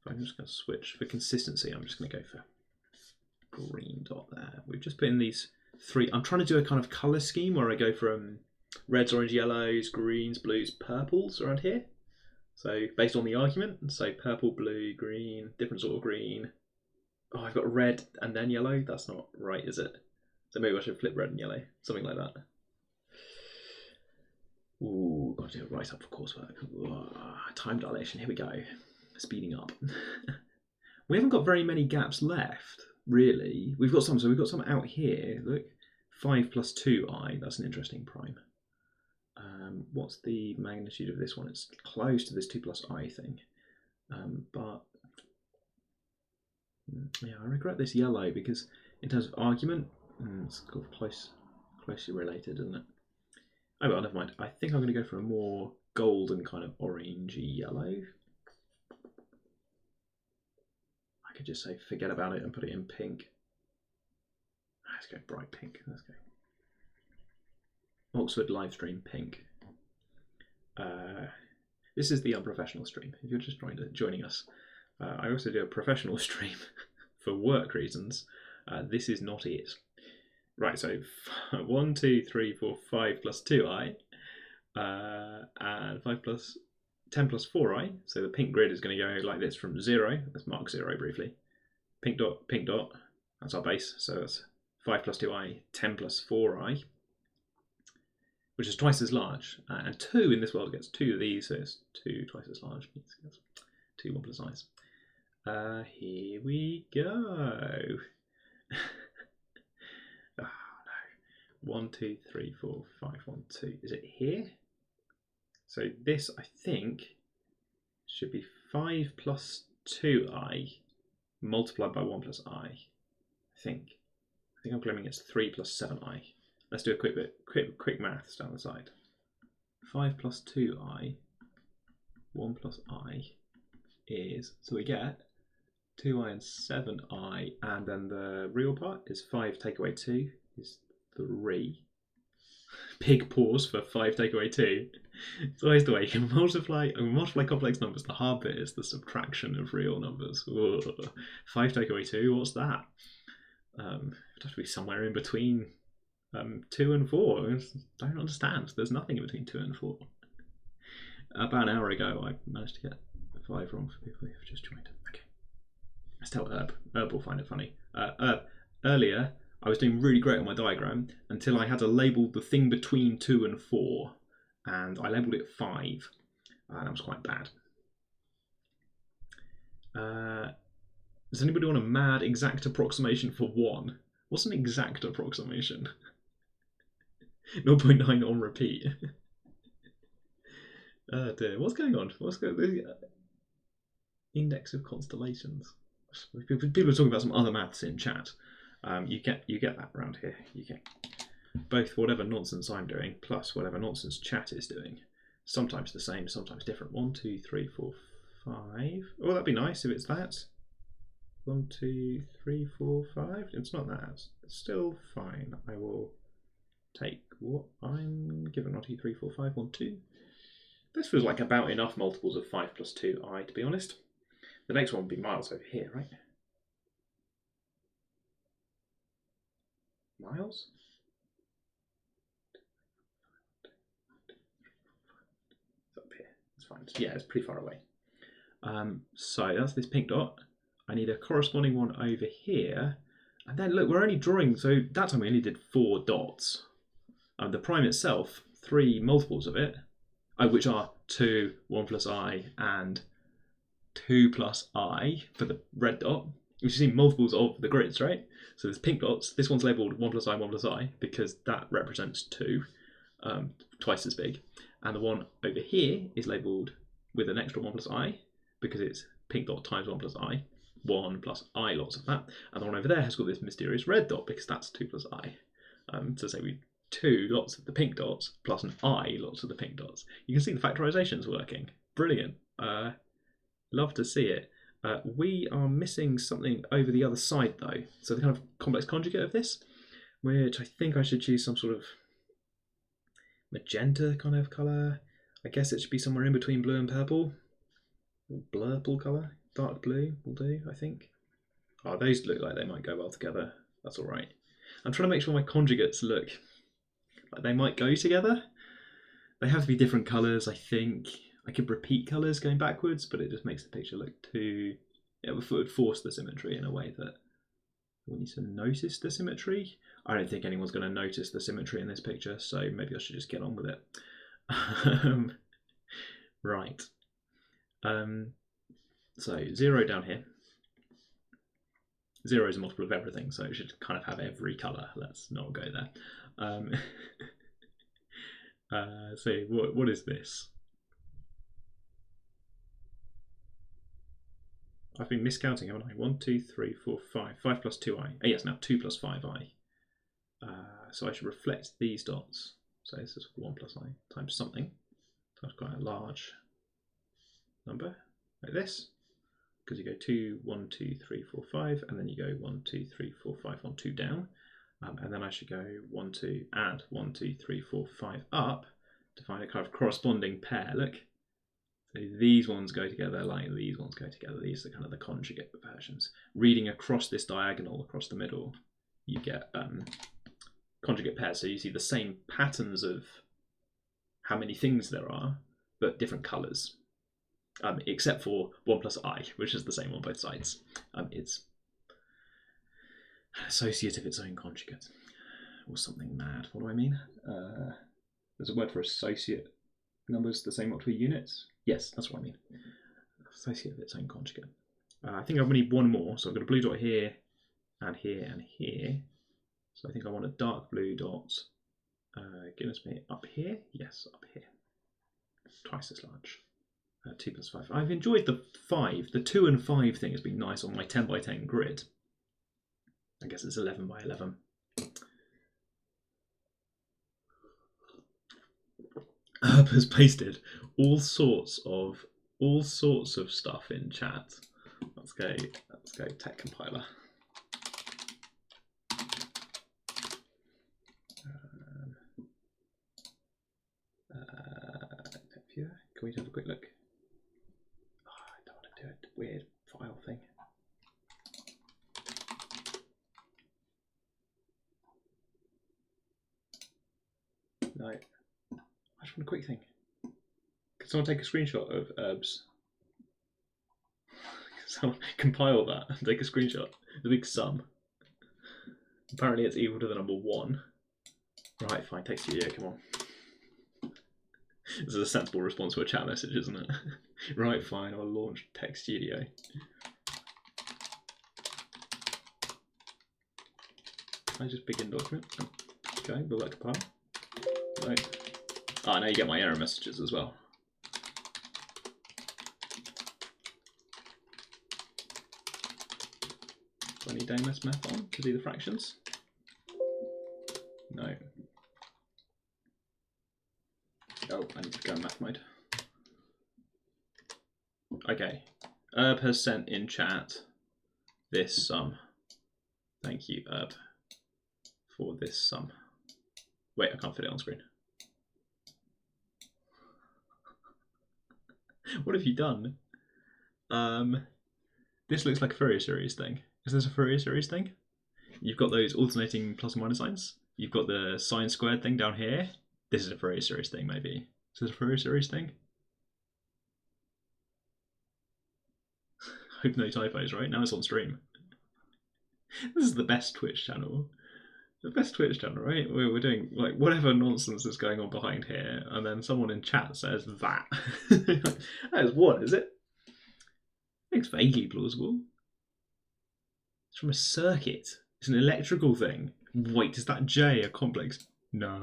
I'm just going to switch for consistency. I'm just going to go for green dot there. We've just put in these 3. I'm trying to do a kind of colour scheme where I go from reds, orange, yellows, greens, blues, purples around here. So based on the argument, so purple, blue, green, different sort of green. Oh, I've got red and then yellow. That's not right, is it? So maybe I should flip red and yellow, something like that. Ooh, got to do it right up for coursework. Ooh, time dilation, here we go. Speeding up. We haven't got very many gaps left, really. We've got some, so we've got some out here. Look, 5 plus 2i, that's an interesting prime. What's the magnitude of this one? It's close to this 2 plus I thing. But yeah, I regret this yellow because in terms of argument, it's kind of closely related, isn't it? Oh well, never mind. I think I'm going to go for a more golden kind of orangey yellow. I could just say forget about it and put it in pink. Let's go bright pink. Let's go Oxford livestream pink. This is the unprofessional stream. If you're just joining us, I also do a professional stream for work reasons. This is not it. Right, so 1, 2, 3, 4, 5 plus 2i, and 5 plus 10 plus 4i. So the pink grid is going to go like this from 0. Let's mark 0 briefly. Pink dot. That's our base. So that's 5 plus 2i, 10 plus 4i, which is twice as large. And 2 in this world gets 2 of these, so it's 2 twice as large. 2 1 plus i's. Here we go. Oh, no. 1, 2, 3, 4, 5, 1, 2. Is it here? So this, I think, should be 5 plus 2i multiplied by 1 plus I. I think I'm claiming it's 3 plus 7i. Let's do a quick maths down the side. 5 plus 2i, 1 plus I is, so we get 2i and 7i, and then the real part is 5 take away 2 is 3. Big pause for 5 take away 2. It's always the way you can multiply complex numbers. The hard bit is the subtraction of real numbers. Whoa. 5 take away 2, what's that? It'd have to be somewhere in between 2 and 4. I don't understand. There's nothing in between 2 and 4. About an hour ago, I managed to get 5 wrong for people who've just joined. Okay. Let's tell Herb. Herb will find it funny. Earlier, I was doing really great on my diagram until I had to label the thing between 2 and 4, and I labelled it 5, and that was quite bad. Does anybody want a mad exact approximation for 1? What's an exact approximation? 0.9 on repeat. Oh dear, what's going on? What's going on? Index of constellations. People are talking about some other maths in chat. You get that around here. You get both whatever nonsense I'm doing plus whatever nonsense chat is doing. Sometimes the same, sometimes different. 1, 2, 3, 4, 5. Oh, that'd be nice if it's that. 1, 2, 3, 4, 5. It's not that. It's still fine. I will take what I'm given. 1, 2, 3, 4, 5, 1, 2. This feels like about enough multiples of 5 plus 2i, to be honest. The next one would be miles over here, right? miles? It's up here. It's fine. Yeah, it's pretty far away. So that's this pink dot. I need a corresponding one over here. And then look, we're only drawing, so that time we only did 4 dots. The prime itself, 3 multiples of it, which are 2, 1 plus I, and 2 plus I for the red dot. You see multiples of the grids, right? So there's pink dots. This one's labelled 1 plus I, 1 plus I, because that represents 2, twice as big. And the one over here is labelled with an extra 1 plus I, because it's pink dot times 1 plus I, 1 plus I lots of that. And the one over there has got this mysterious red dot, because that's 2 plus I. So say we 2 lots of the pink dots plus an I lots of the pink dots. You can see the factorization's working. Brilliant. Love to see it. We are missing something over the other side though. So the kind of complex conjugate of this, which I think I should choose some sort of magenta kind of colour. I guess it should be somewhere in between blue and purple. Blurple colour. Dark blue will do, I think. Oh, those look like they might go well together. That's all right. I'm trying to make sure my conjugates look like they might go together. They have to be different colours, I think. I could repeat colours going backwards, but it just makes the picture look too... It would force the symmetry in a way that we need to notice the symmetry. I don't think anyone's going to notice the symmetry in this picture, so maybe I should just get on with it. Right. So 0 down here. 0 is a multiple of everything, so it should kind of have every colour. Let's not go there. So what is this? I've been miscounting, haven't I? 1, 2, 3, 4, 5. 5 plus 2i. Oh, yes, now 2 plus 5i. So I should reflect these dots. So this is 1 plus I times something. So that's quite a large number, like this. Because you go 2, 1, 2, 3, 4, 5, and then you go 1, 2, 3, 4, 5, 1, 2 down. And then I should go 1, 2, add 1, 2, 3, 4, 5 up to find a kind of corresponding pair. Look. So these ones go together like these ones go together. These are kind of the conjugate versions. Reading across this diagonal, across the middle, you get conjugate pairs. So you see the same patterns of how many things there are, but different colours. Except for 1 plus I, which is the same on both sides. It's an associate of its own conjugate, or something mad. What do I mean? There's a word for associate numbers, the same multiple units. Yes, that's what I mean. Associate of its own conjugate. I think I need one more, so I've got a blue dot here, and here, and here. So I think I want a dark blue dot. Goodness me, up here? Yes, up here. Twice as large. 2 plus 5. I've enjoyed the 5. The 2 and 5 thing has been nice on my 10 by 10 grid. I guess it's 11 by 11. Herb has pasted all sorts of stuff in chat. Let's go tech compiler. Can we have a quick look? Oh, I don't want to do a weird file thing. No. I just want a quick thing. Can someone take a screenshot of herbs? Someone compile that and take a screenshot. The big sum. Apparently it's equal to the number 1. Right, fine, text studio, come on. This is a sensible response to a chat message, isn't it? Right, fine, I'll launch Text Studio. I just begin document. Okay, will that compile? Right. Ah, now you get my error messages as well. Do I need Damus math on to do the fractions? No. Oh, I need to go in math mode. Okay. Herb has sent in chat this sum. Thank you, Herb, for this sum. Wait, I can't fit it on screen. What have you done? This looks like a Fourier series thing. Is this a Fourier series thing? You've got those alternating plus and minus signs. You've got the sine squared thing down here. This is a Fourier series thing, maybe. Is this a Fourier series thing? Hope no typos, right? Now it's on stream. This is the best Twitch channel. The best Twitch channel, right? We're doing like whatever nonsense is going on behind here, and then someone in chat says that. That is what, is it? It's vaguely plausible. It's from a circuit. It's an electrical thing. Wait, is that J a complex? No.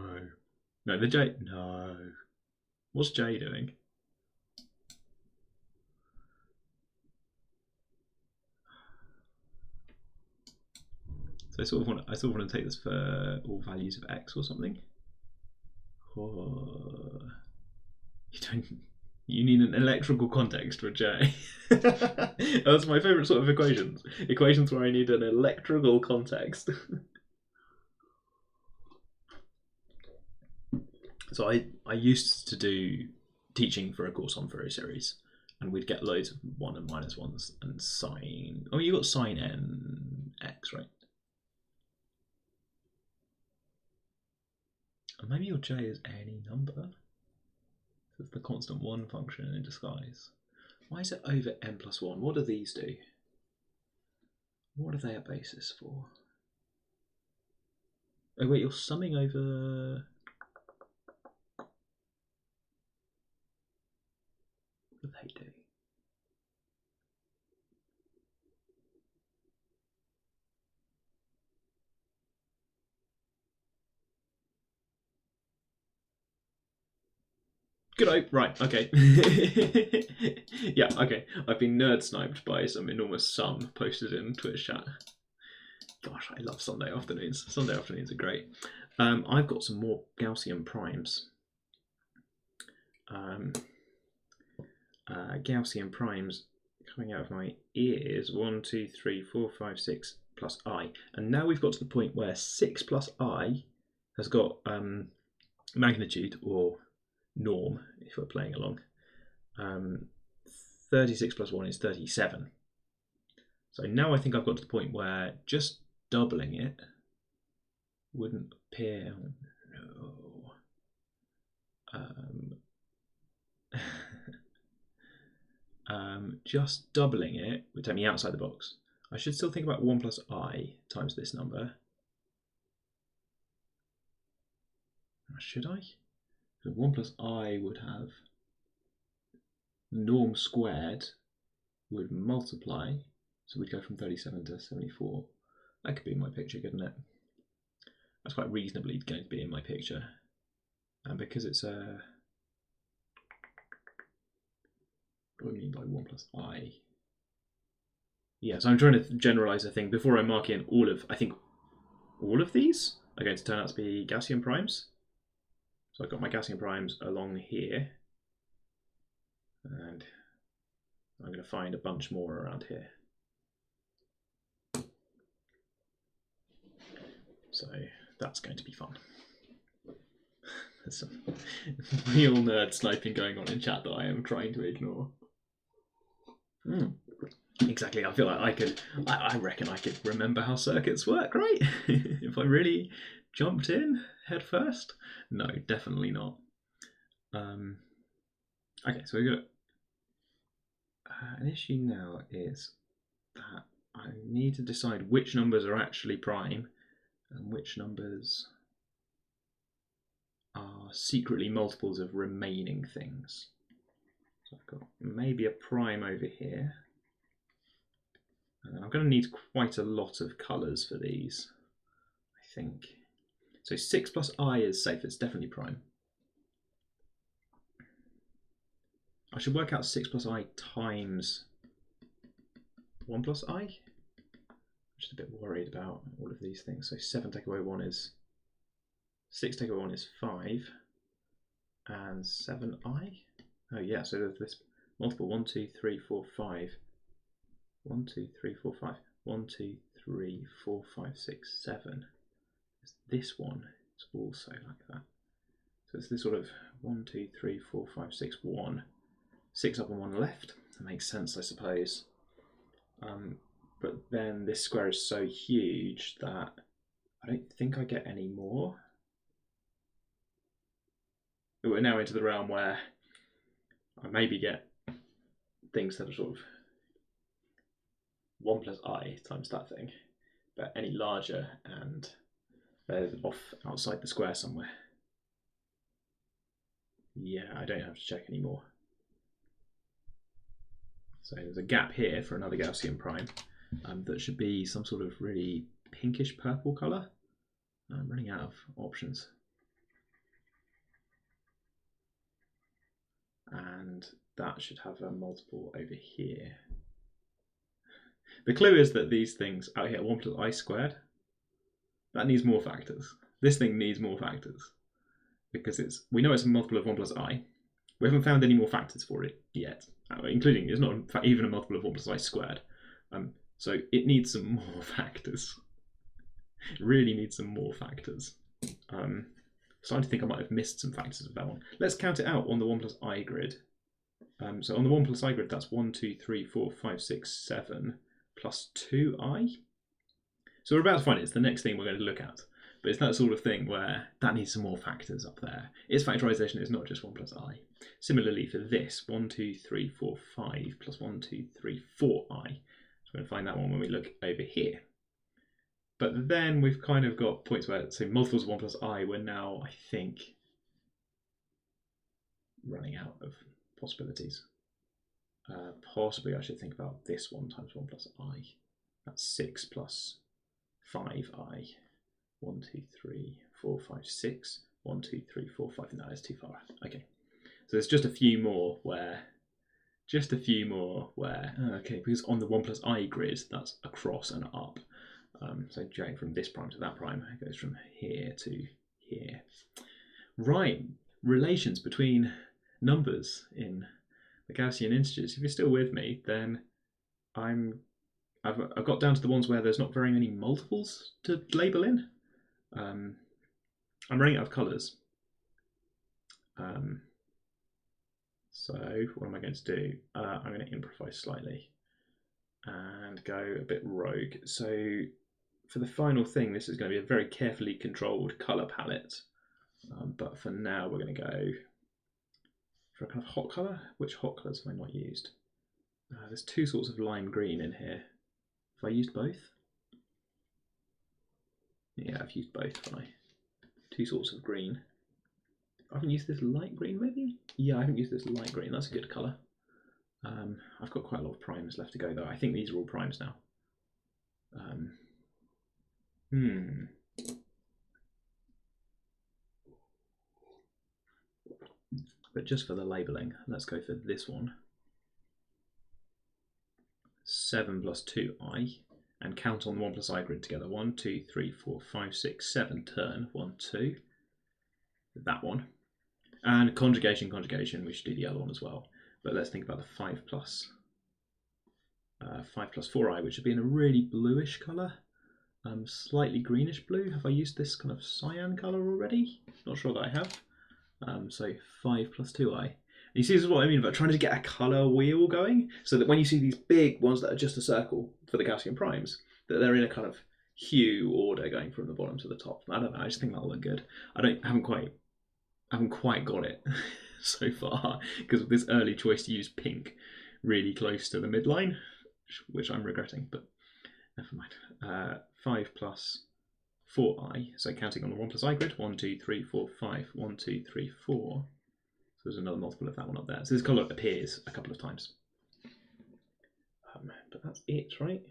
No, the J. No. What's J doing? So I sort of want to take this for all values of x or something. Oh. You need an electrical context for J. That's my favourite sort of equations. Equations where I need an electrical context. So I used to do teaching for a course on Fourier series, and we'd get loads of 1 and minus 1s and sine. Oh, you got sine n x, right? And maybe your J is any number. It's the constant 1 function in disguise. Why is it over n plus 1? What do these do? What are they a basis for? Oh wait, you're summing over... What do they do? Good. Right, okay. Yeah, okay. I've been nerd sniped by some enormous sum posted in Twitch chat. Gosh, I love Sunday afternoons. Sunday afternoons are great. I've got some more Gaussian primes. Gaussian primes coming out of my ears. 1, 2, 3, 4, 5, 6 plus I. And now we've got to the point where 6 plus I has got magnitude or norm, if we're playing along. 36 plus 1 is 37. So now I think I've got to the point where just doubling it wouldn't appear. Oh, no. Just doubling it would take me outside the box. I should still think about 1 plus I times this number. Should I? So 1 plus I would have norm squared would multiply, so we'd go from 37 to 74. That could be in my picture, couldn't it? That's quite reasonably going to be in my picture. And because it's a... What do I mean by 1 plus I? Yeah, so I'm trying to generalize a thing. Before I mark in all of, I think all of these are going to turn out to be Gaussian primes. So I've got my Gaussian primes along here. And I'm going to find a bunch more around here. So that's going to be fun. There's some real nerd sniping going on in chat that I am trying to ignore. Exactly, I feel like I reckon I could remember how circuits work, right? If I really jumped in head first? No, definitely not. Okay, so we've got an issue now is that I need to decide which numbers are actually prime and which numbers are secretly multiples of remaining things. So I've got maybe a prime over here. And then I'm going to need quite a lot of colours for these, I think. So 6 plus I is safe, it's definitely prime. I should work out 6 plus I times 1 plus I. I'm just a bit worried about all of these things. So 7 take away 1 is 6 take away 1 is 5. And 7i. Oh yeah, so there's this multiple 1, 2, 3, 4, 5. 1, 2, 3, 4, 5. 1, 2, 3, 4, 5, 6, 7. This one is also like that. So it's this sort of 1, 2, 3, 4, 5, 6, 1. 6 up and 1 left. That makes sense, I suppose. but then this square is so huge that I don't think I get any more. But we're now into the realm where I maybe get things that are sort of 1 plus I times that thing, but any larger and they're off outside the square somewhere. Yeah, I don't have to check anymore. So there's a gap here for another Gaussian prime that should be some sort of really pinkish purple colour. I'm running out of options. And that should have a multiple over here. The clue is that these things out here, 1 plus I squared, that needs more factors. This thing needs more factors because we know it's a multiple of 1 plus I. We haven't found any more factors for it yet, including it's not even a multiple of 1 plus I squared. So it needs some more factors. It really needs some more factors. Starting to think I might have missed some factors of that one. Let's count it out on the 1 plus I grid. So on the 1 plus I grid, that's 1, 2, 3, 4, 5, 6, 7 plus 2i. So we're about to find it. It's the next thing we're going to look at. But it's that sort of thing where that needs some more factors up there. Its factorisation is not just 1 plus I. Similarly for this, 1, 2, 3, 4, 5 plus 1, 2, 3, 4i. So we're going to find that one when we look over here. But then we've kind of got points where, so multiples of 1 plus I, we're now, I think, running out of possibilities. Possibly I should think about this one times 1 plus I. That's 6 plus 5i. 1, 2, 3, 4, 5, 6. 1, 2, 3, 4, 5. No, it's too far. Okay. So there's just a few more where, okay, because on the 1 plus I grid, that's across and up. So going from this prime to that prime, it goes from here to here. Right, relations between numbers in the Gaussian integers. If you're still with me, then I've got down to the ones where there's not very many multiples to label in. I'm running out of colours. So what am I going to do? I'm going to improvise slightly and go a bit rogue. So for the final thing, this is going to be a very carefully controlled colour palette. But for now, we're going to go for a kind of hot colour. Which hot colours have I not used? There's two sorts of lime green in here. Have I used both? Yeah, I've used both, haven't I? Two sorts of green. I haven't used this light green, maybe? Yeah, I haven't used this light green. That's a good colour. I've got quite a lot of primes left to go, though. I think these are all primes now. But just for the labelling, let's go for this one. 7 plus 2i, and count on the 1 plus I grid together. 1, 2, 3, 4, 5, 6, 7, turn. 1, 2. That one. And conjugation, we should do the other one as well. But let's think about the 5 plus 4i, which would be in a really bluish colour. Slightly greenish blue. Have I used this kind of cyan colour already? Not sure that I have. So 5 plus 2i. And you see, this is what I mean about trying to get a colour wheel going, so that when you see these big ones that are just a circle for the Gaussian primes, that they're in a kind of hue order going from the bottom to the top. I don't know, I just think that'll look good. I haven't quite got it so far, because of this early choice to use pink really close to the midline, which I'm regretting, but never mind. 5 plus 4i, so counting on the 1 plus I grid, 1, 2, 3, 4, 5, 1, 2, 3, 4. So there's another multiple of that one up there. So this colour appears a couple of times. But that's it, right?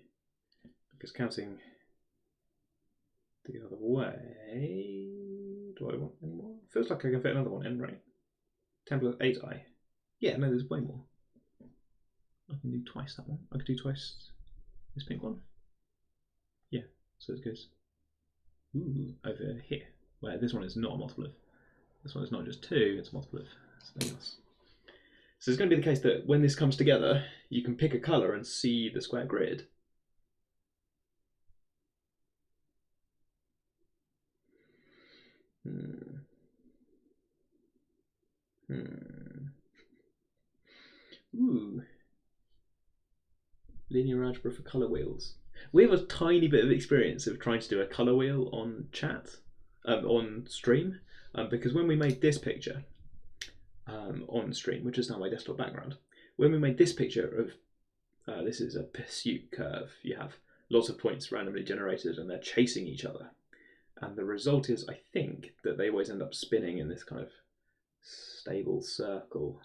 Because counting the other way, do I want any more? Feels like I can fit another one in, right? 10 plus 8i. Yeah, no, there's way more. I can do twice that one. I could do twice this pink one. Yeah, so it goes over here, where this one is not a multiple of. This one is not just 2, it's a multiple of something else. So it's going to be the case that when this comes together, you can pick a colour and see the square grid. Ooh. Linear algebra for colour wheels. We have a tiny bit of experience of trying to do a colour wheel on chat, on stream, because when we made this picture on stream, which is now my desktop background, when we made this picture of, this is a pursuit curve, you have lots of points randomly generated and they're chasing each other. And the result is, I think, that they always end up spinning in this kind of stable circle,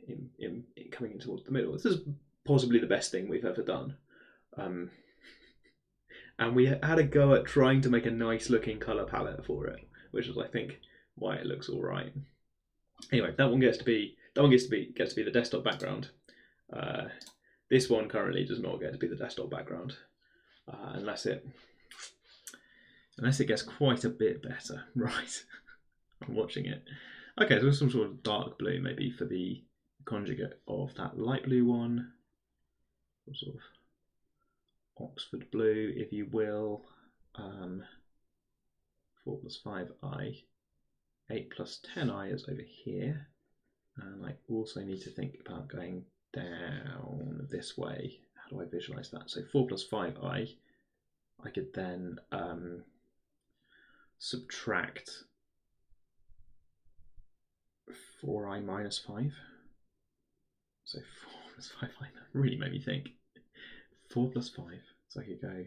in coming in towards the middle. This is possibly the best thing we've ever done. And we had a go at trying to make a nice looking colour palette for it, which is, I think, why it looks all right. Anyway, that one gets to be the desktop background. This one currently does not get to be the desktop background, unless it gets quite a bit better. Right, I'm watching it. Okay, so some sort of dark blue maybe for the conjugate of that light blue one, sort of Oxford blue, if you will. 4 plus 5i, 8 plus 10i is over here, and I also need to think about going down this way. How do I visualize that? So 4 plus 5i, I could then subtract 4i minus 5. So 4 plus 5i, that really made me think. 4 plus 5, so I could go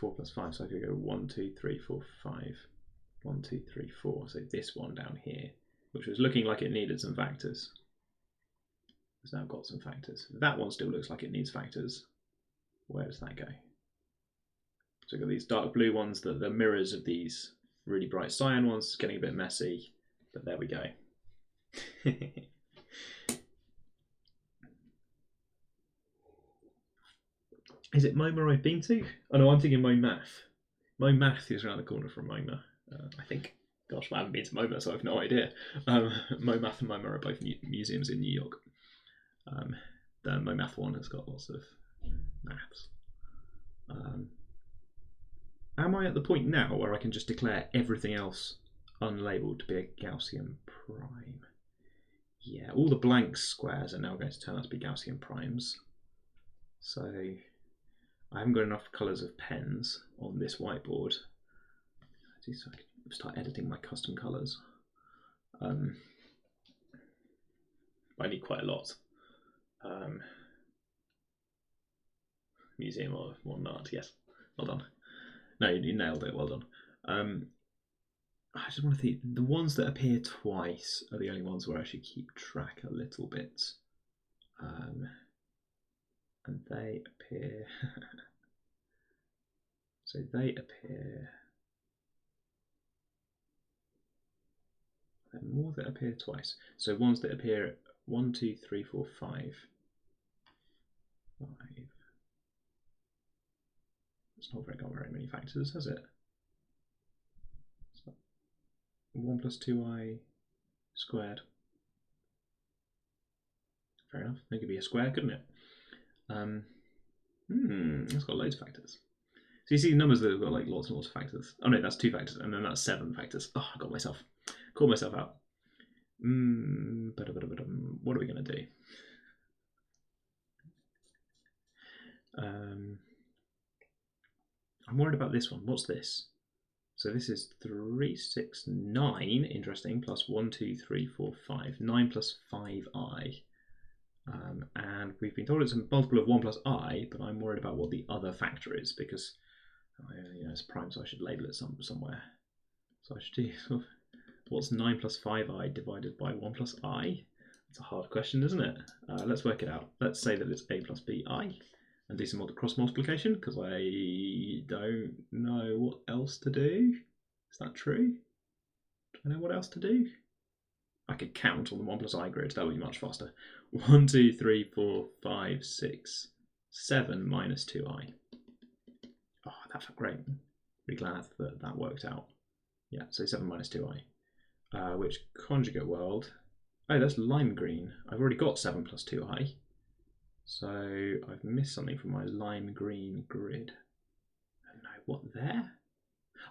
4 plus 5, so I could go 1, 2, 3, 4, 5. 1, 2, 3, 4. So this one down here, which was looking like it needed some factors, has now got some factors. That one still looks like it needs factors. Where does that go? So we've got these dark blue ones that are the mirrors of these really bright cyan ones. It's getting a bit messy, but there we go. Is it MoMA I've been to? Oh no, I'm thinking MoMath. MoMath is around the corner from MoMA, I think. Gosh, I haven't been to MoMA, so I have no idea. MoMath and MoMA are both museums in New York. The MoMath one has got lots of maths. Am I at the point now where I can just declare everything else unlabeled to be a Gaussian prime? Yeah, all the blank squares are now going to turn out to be Gaussian primes. So I haven't got enough colours of pens on this whiteboard. So I can start editing my custom colours. I need quite a lot. Museum of Modern Art, yes, well done. No, you nailed it, well done. I just want to think, the ones that appear twice are the only ones where I should keep track a little bit. And they appear, so they appear, there are more that appear twice. So ones that appear 1, 2, 3, 4, 5. 5. It's not got very many factors, has it? So 1 plus 2i squared. Fair enough. It could be a square, couldn't it? It's got loads of factors. So you see numbers that have got like lots and lots of factors. Oh no, that's 2 factors, and then that's 7 factors. Oh, I caught myself out. What are we going to do? I'm worried about this one. What's this? So this is 3, 6, 9, interesting, plus 1, 2, 3, 4, 5. 9 plus 5i. And we've been told it's a multiple of 1 plus I, but I'm worried about what the other factor is, because it's prime, so I should label it somewhere. So I should do, what's 9 plus 5i divided by 1 plus I? It's a hard question, isn't it? Let's work it out. Let's say that it's a plus bi, and do some cross multiplication, because I don't know what else to do. Is that true? Do I know what else to do? I could count on the 1 plus I grid, that would be much faster. 1, 2, 3, 4, 5, 6, 7 minus 2i. Oh, that felt great. Really glad that that worked out. Yeah, so 7 minus 2i. Which conjugate world? Oh, that's lime green. I've already got 7 plus 2i. So I've missed something from my lime green grid. Oh no, what there?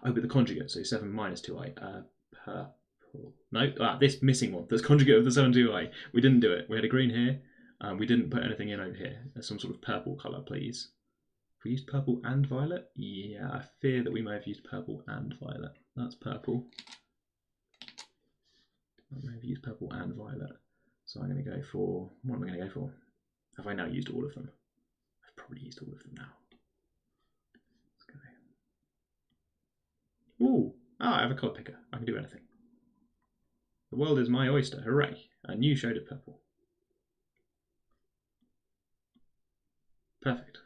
Oh, but the conjugate, so 7 minus 2i. Purple. No, this missing one. That's conjugate of the 7 2i. We didn't do it. We had a green here. We didn't put anything in over here. There's some sort of purple colour, please. If we used purple and violet? Yeah, I fear that we may have used purple and violet. That's purple. I may have used purple and violet. So I'm going to go for, what am I going to go for? Have I now used all of them? I've probably used all of them now. Let's go. Ooh, I have a colour picker. I can do anything. The world is my oyster, hooray! A new shade of purple. Perfect.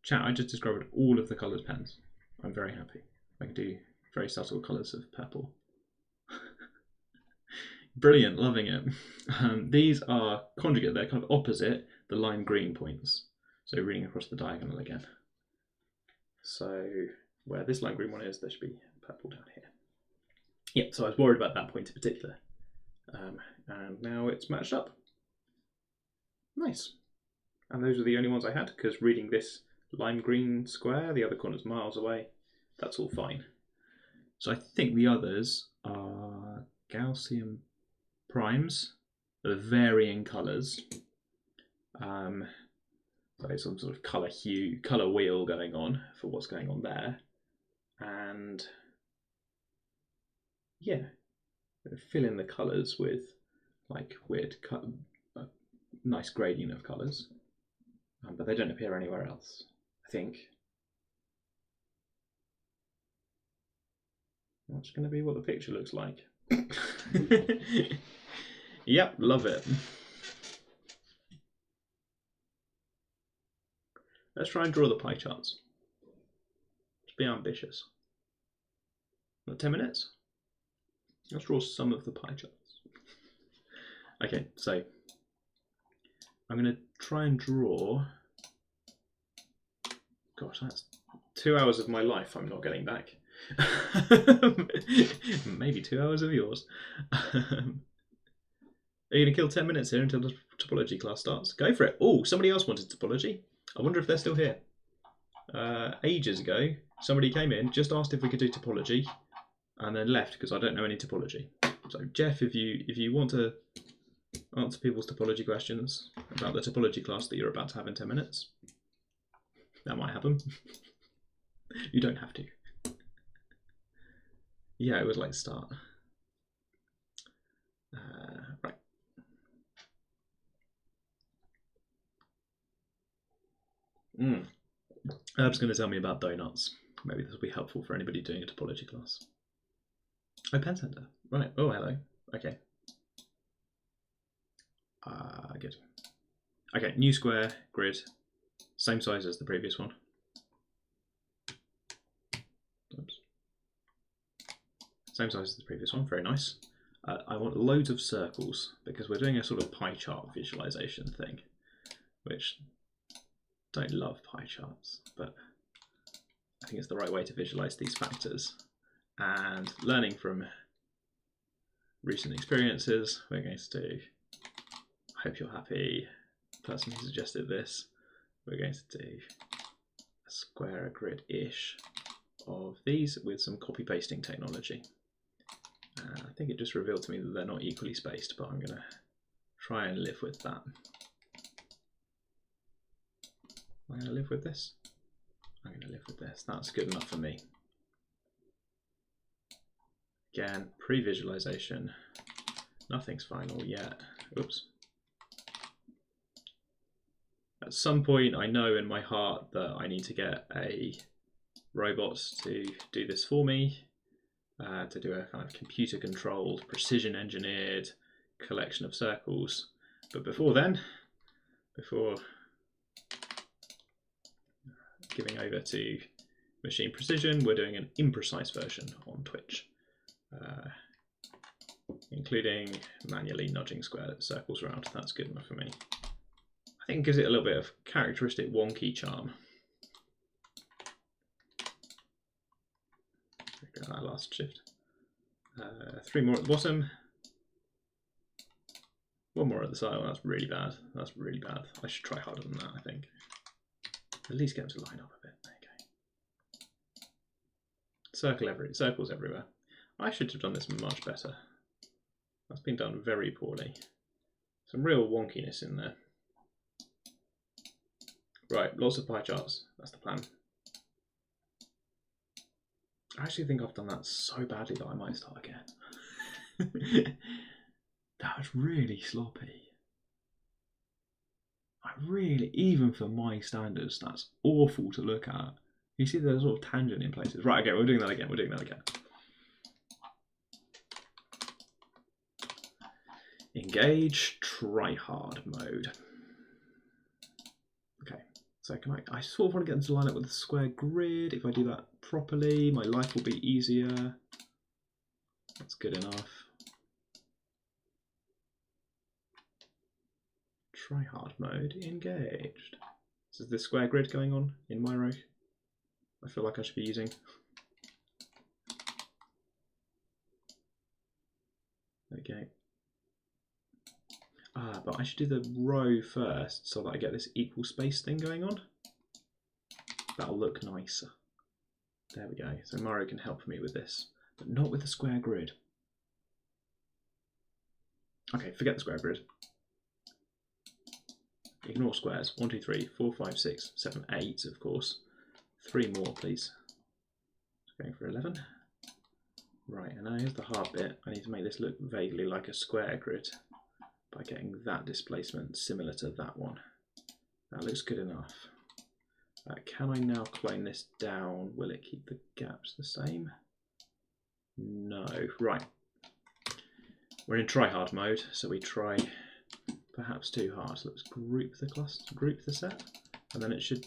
Chat, I just discovered all of the coloured pens. I'm very happy. I can do very subtle colours of purple. Brilliant, loving it. These are conjugate, they're kind of opposite the lime green points. So reading across the diagonal again. So where this lime green one is, there should be purple down here. Yeah, so I was worried about that point in particular. And now it's matched up. Nice. And those are the only ones I had, because reading this lime green square, the other corner's miles away, that's all fine. So I think the others are Gaussian primes of varying colours. So some sort of colour wheel going on for what's going on there. And yeah, fill in the colours with like weird, nice gradient of colours. But they don't appear anywhere else, I think. That's going to be what the picture looks like. Yep, love it. Let's try and draw the pie charts. Let's be ambitious. About 10 minutes? Let's draw some of the pie charts. Okay, so I'm going to try and draw. Gosh, that's 2 hours of my life I'm not getting back. Maybe 2 hours of yours. Are you going to kill 10 minutes here until the topology class starts? Go for it. Oh, somebody else wanted topology. I wonder if they're still here. Ages ago, somebody came in, just asked if we could do topology, and then left because I don't know any topology. So Jeff, if you want to answer people's topology questions about the topology class that you're about to have in 10 minutes, that might happen. You don't have to. Yeah, it would like to start. Right. Herb's going to tell me about donuts. Maybe this will be helpful for anybody doing a topology class. Oh, Pen Center. Right. Oh, hello. Okay. Good. Okay, new square grid. Same size as the previous one. Oops. Same size as the previous one. Very nice. I want loads of circles because we're doing a sort of pie chart visualization thing, which don't love pie charts, but I think it's the right way to visualize these factors. And learning from recent experiences, we're going to do, I hope you're happy, the person who suggested this, we're going to do a square grid-ish of these with some copy pasting technology. I think it just revealed to me that they're not equally spaced, but I'm going to try and live with that. I'm going to live with this. I'm going to live with this. That's good enough for me. Again, pre-visualization. Nothing's final yet. Oops. At some point, I know in my heart that I need to get a robot to do this for me, to do a kind of computer-controlled, precision-engineered collection of circles. But before then, before giving over to machine precision, we're doing an imprecise version on Twitch, including manually nudging square circles around. That's good enough for me. I think it gives it a little bit of characteristic wonky charm. That last shift. 3 more at the bottom. 1 more at the side. Oh, that's really bad. That's really bad. I should try harder than that, I think. At least get them to line up a bit. Okay. Circles everywhere. I should have done this much better. That's been done very poorly. Some real wonkiness in there. Right, lots of pie charts. That's the plan. I actually think I've done that so badly that I might start again. That was really sloppy. Even for my standards, that's awful to look at. You see there's a sort of tangent in places. Right, okay, we're doing that again. Engage try-hard mode. Okay, so I sort of want to get them to line up with the square grid. If I do that properly, my life will be easier. That's good enough. Try-hard mode engaged. So is this square grid going on in Miro? I feel like I should be using. Okay. But I should do the row first so that I get this equal space thing going on. That'll look nicer. There we go. So Miro can help me with this, but not with the square grid. Okay, forget the square grid. Ignore squares. 1, 2, 3, 4, 5, 6, 7, 8, of course. 3 more, please. Going for 11. Right, and now here's the hard bit. I need to make this look vaguely like a square grid by getting that displacement similar to that one. That looks good enough. Can I now clone this down? Will it keep the gaps the same? No. Right. We're in try-hard mode, so we try perhaps too hard. So let's group the cluster, group the set, and then it should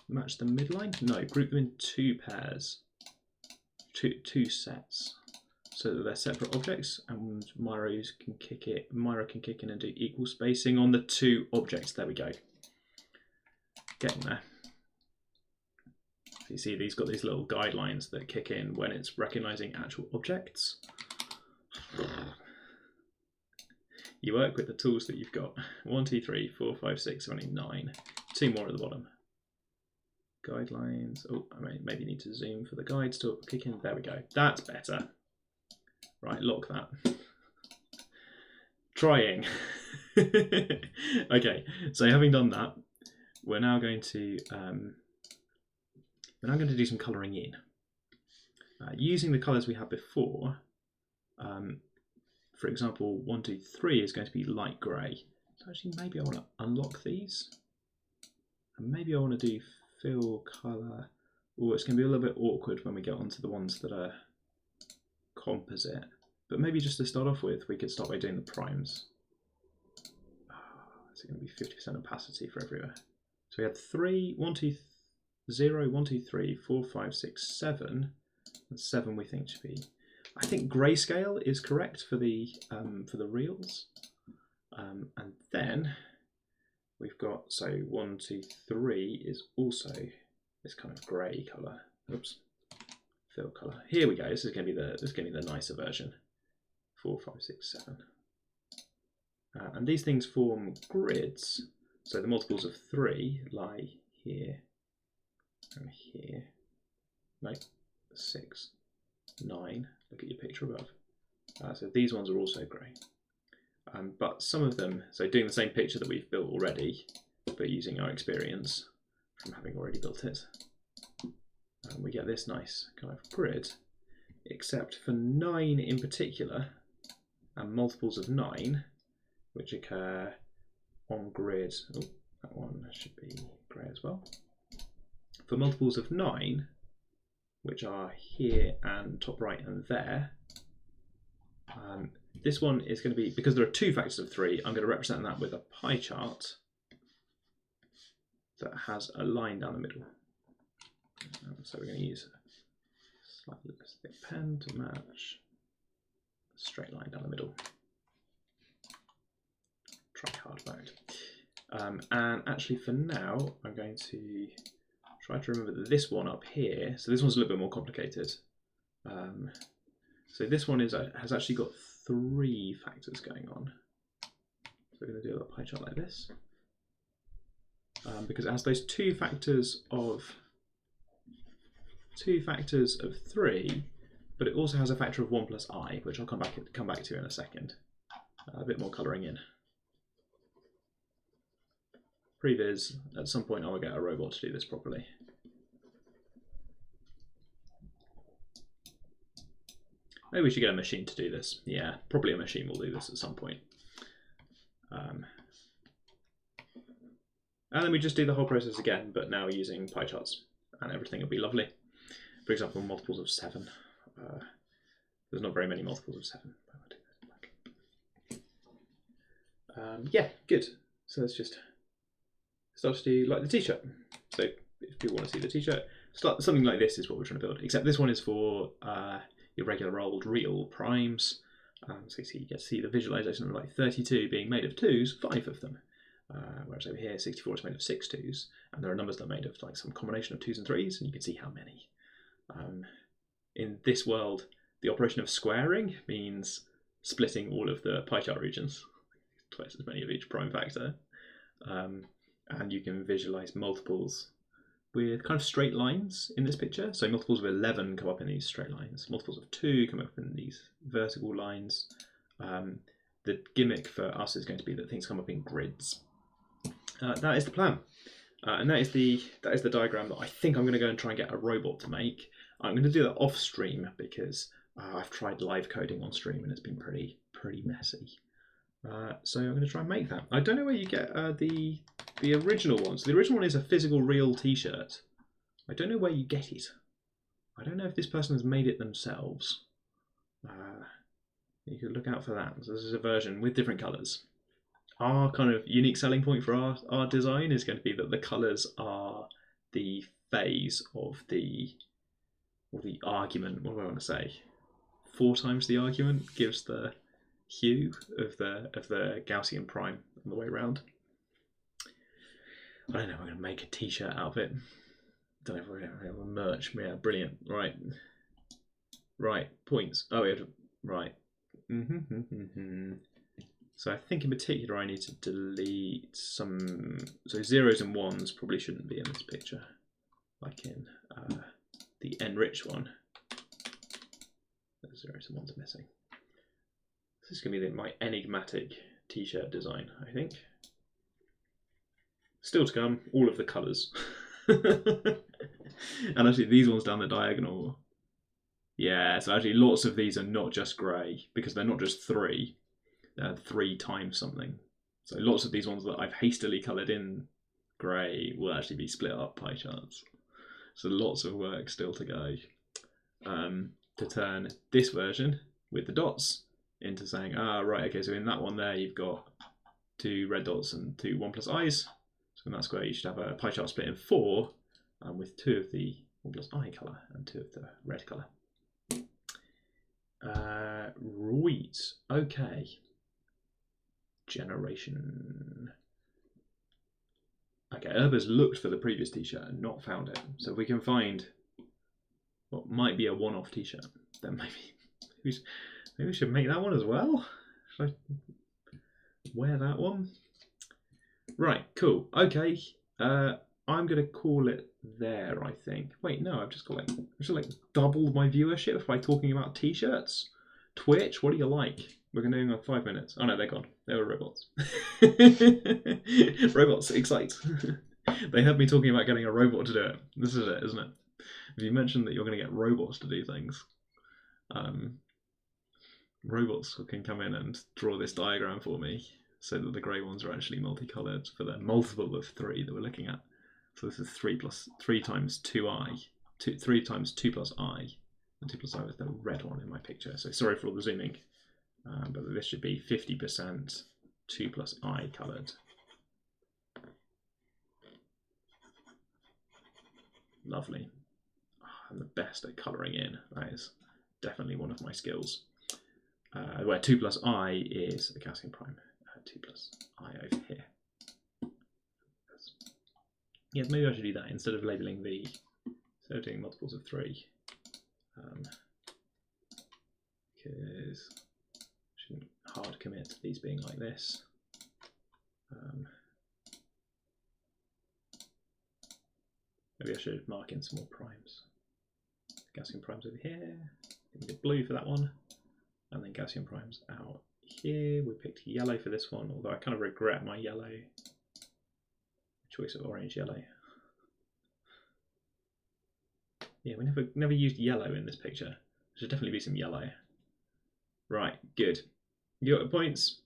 match the midline. No, group them in 2 pairs, two sets, so that they're separate objects, and Miro can kick in and do equal spacing on the 2 objects. There we go. Getting there. So you see, these got these little guidelines that kick in when it's recognizing actual objects. You work with the tools that you've got. 1, 2, 3, 4, 5, 6, 7, 8, 9. 2 more at the bottom. Guidelines. Oh, I maybe need to zoom for the guides to kick in. There we go. That's better. Right, lock that. Trying. Okay, so having done that, we're now going to do some colouring in. Using the colours we had before. For example, 1, 2, 3 is going to be light grey. So actually, maybe I want to unlock these, and maybe I want to do fill colour. Oh, it's going to be a little bit awkward when we get onto the ones that are composite. But maybe just to start off with, we could start by doing the primes. It's going to be 50% opacity for everywhere. So we had 3, 1, 2, 0, 1, 2, 3, 4, 5, 6, 7. And 7 we think should be. I think grayscale is correct for the reals, and then we've got 1, 2, 3 is also this kind of grey colour. Oops, fill colour. Here we go. This is going to be the nicer version. 4, 5, 6, 7, and these things form grids. So the multiples of 3 lie here and here. No, 6, 9. Look at your picture above. So these ones are also grey. But some of them, so doing the same picture that we've built already, but using our experience from having already built it, we get this nice kind of grid, except for 9 in particular, and multiples of 9, which occur on grid. Oh, that one should be grey as well. For multiples of 9, which are here and top right and there. This one is going to be, because there are 2 factors of 3, I'm going to represent that with a pie chart that has a line down the middle. So we're going to use a slightly less thick pen to match a straight line down the middle. Try hard mode. And actually for now, I'm going to try to remember that this one up here, so this one's a little bit more complicated. So this one has actually got 3 factors going on. So we're going to do a pie chart like this. Because it has those 2 factors of 3, but it also has a factor of 1 plus I, which I'll come back to in a second. A bit more colouring in. previs. At some point I will get a robot to do this properly. Maybe we should get a machine to do this. Yeah, probably a machine will do this at some point. And then we just do the whole process again, but now using pie charts, and everything will be lovely. For example, multiples of 7. There's not very many multiples of 7. Yeah, good. So let's just start to do like the t-shirt. So if people want to see the t-shirt, something like this is what we're trying to build, except this one is for your regular old real primes. So you get to see the visualization of like 32 being made of 2s, 5 of them. Whereas over here, 64 is made of 6 2s, and there are numbers that are made of like some combination of 2s and 3s, and you can see how many. In this world, the operation of squaring means splitting all of the pie chart regions, twice as many of each prime factor, and you can visualize multiples with kind of straight lines in this picture. So multiples of 11 come up in these straight lines, multiples of 2 come up in these vertical lines. The gimmick for us is going to be that things come up in grids. That is the plan, and that is the diagram that I think I'm going to go and try and get a robot to make. I'm going to do that off stream because I've tried live coding on stream and it's been pretty messy. So I'm going to try and make that. I don't know where you get the original one. So the original one is a physical real t-shirt. I don't know where you get it. I don't know if this person has made it themselves. You could look out for that. So this is a version with different colours. Our kind of unique selling point for our design is going to be that the colours are the phase of the argument. What do I want to say? 4 times the argument gives the hue of the Gaussian prime on the way around. I don't know. We're going to make a t-shirt out of it. Don't know if we're going to have a merch. Yeah, brilliant. Right. Points. Oh, we have to. Right. So I think in particular I need to delete some. So 0s and 1s probably shouldn't be in this picture, like in the enriched one. The 0s and 1s are missing. This is going to be my enigmatic t-shirt design, I think. Still to come, all of the colours. And actually these ones down the diagonal. Yeah, so actually lots of these are not just grey, because they're not just 3. They're 3 times something. So lots of these ones that I've hastily coloured in grey will actually be split up pie charts. So lots of work still to go to turn this version with the dots into saying, right, okay, so in that one there you've got 2 red dots and 2 1 plus i's. So in that square you should have a pie chart split in 4 with 2 of the 1 plus I colour and 2 of the red colour. Right, okay. Generation. Okay, Herber's looked for the previous t-shirt and not found it. So if we can find what might be a one-off t-shirt, then maybe we should make that one as well. Should I wear that one? Right, cool. Okay, I'm gonna call it there, I think. Wait, no, I've just got doubled my viewership by talking about t-shirts. Twitch, what do you like? We're going to do like 5 minutes. Oh no, they're gone. They were robots. Robots, excite. They heard me talking about getting a robot to do it. This is it, isn't it? If you mentioned that you're going to get robots to do things, robots can come in and draw this diagram for me so that the grey ones are actually multicoloured for the multiple of 3 that we're looking at. So this is 3 times 2i, 3 times 2 plus I, and 2 plus I was the red one in my picture. So sorry for all the zooming, but this should be 50% 2 plus I coloured. Lovely. I'm the best at colouring in. That is definitely one of my skills. Where 2 plus I is a Gaussian prime. 2 plus I over here. Yeah, maybe I should do that instead of labelling the, instead of doing multiples of 3. Because I shouldn't hard commit to these being like this. Maybe I should mark in some more primes. Gaussian primes over here. We did blue for that one, and then Gaussian primes out here. We picked yellow for this one, although I kind of regret my yellow. choice of orange, yellow. Yeah, we never used yellow in this picture. There should definitely be some yellow. Right, good. You got points?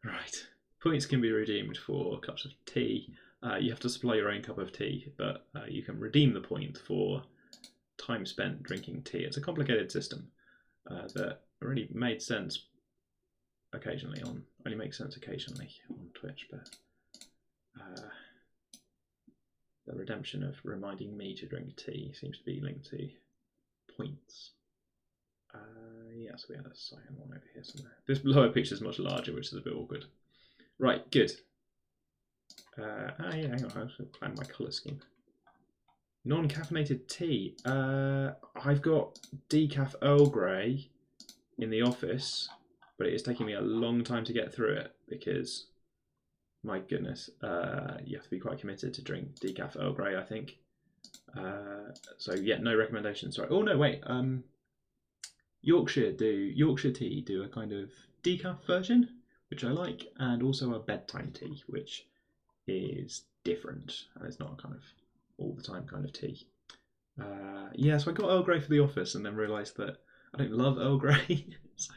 Right. Points can be redeemed for cups of tea. You have to supply your own cup of tea, but you can redeem the point for time spent drinking tea. It's a complicated system that really made sense occasionally on, only makes sense occasionally on Twitch, but the redemption of reminding me to drink tea seems to be linked to points. Yeah, so we had a cyan one over here somewhere. This lower picture is much larger, which is a bit awkward. Right, good. Yeah, hang on, I should plan my colour scheme. Non-caffeinated tea. I've got decaf Earl Grey in the office, but it is taking me a long time to get through it because, my goodness, you have to be quite committed to drink decaf Earl Grey, I think. So yeah, no recommendations. Sorry. Oh no, wait. Yorkshire tea do a kind of decaf version, which I like, and also a bedtime tea, which is different and it's not a kind of all the time kind of tea. Yeah, so I got Earl Grey for the office and then realised that I don't love Earl Grey, so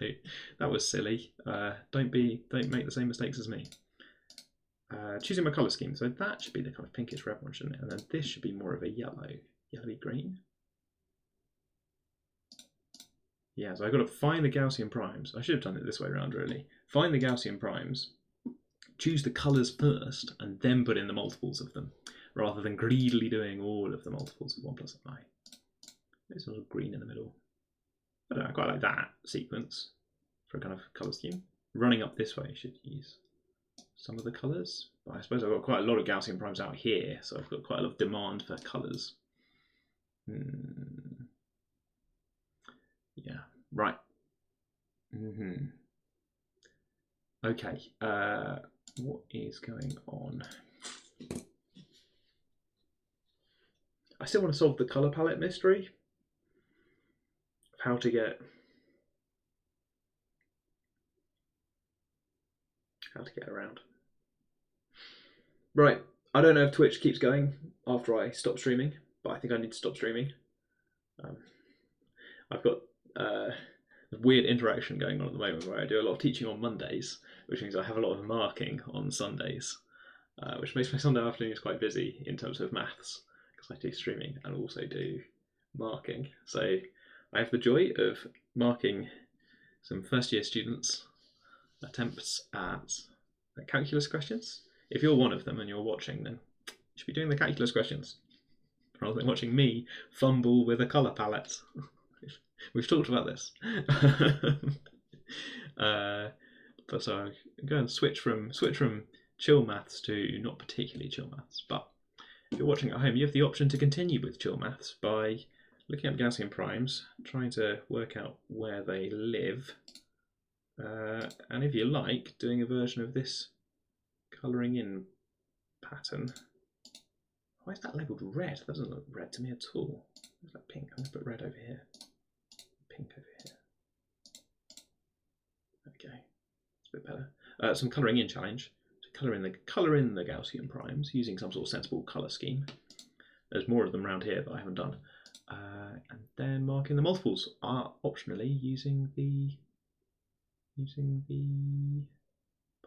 that was silly. Don't make the same mistakes as me. Choosing my colour scheme, so that should be the kind of pinkish red one, shouldn't it? And then this should be more of a yellowy green. Yeah, so I've got to find the Gaussian primes. I should have done it this way around, really. Find the Gaussian primes, choose the colours first, and then put in the multiples of them, rather than greedily doing all of the multiples of 1 plus I. There's a little green in the middle. I don't know, I quite like that sequence for a kind of colour scheme. Running up this way, I should use some of the colours. But I suppose I've got quite a lot of Gaussian primes out here, so I've got quite a lot of demand for colours. Yeah, right. Okay, what is going on? I still want to solve the colour palette mystery of how to get around. Right, I don't know if Twitch keeps going after I stop streaming, but I think I need to stop streaming. I've got a weird interaction going on at the moment where I do a lot of teaching on Mondays, which means I have a lot of marking on Sundays, which makes my Sunday afternoons quite busy in terms of maths, because I do streaming and also do marking. So I have the joy of marking some first year students' attempts at calculus questions. If you're one of them and you're watching, then you should be doing the calculus questions rather than watching me fumble with a colour palette. We've talked about this. But so I'm going to switch from chill maths to not particularly chill maths. But if you're watching at home, you have the option to continue with chill maths by looking up Gaussian primes, trying to work out where they live, and if you like, doing a version of this colouring in pattern. Why is that labelled red? That doesn't look red to me at all. Where's that pink? I'm going to put red over here. Pink over here. Okay, it's a bit better. Some colouring in challenge. So colour in the Gaussian primes using some sort of sensible colour scheme. There's more of them around here that I haven't done. And then marking the multiples are optionally using the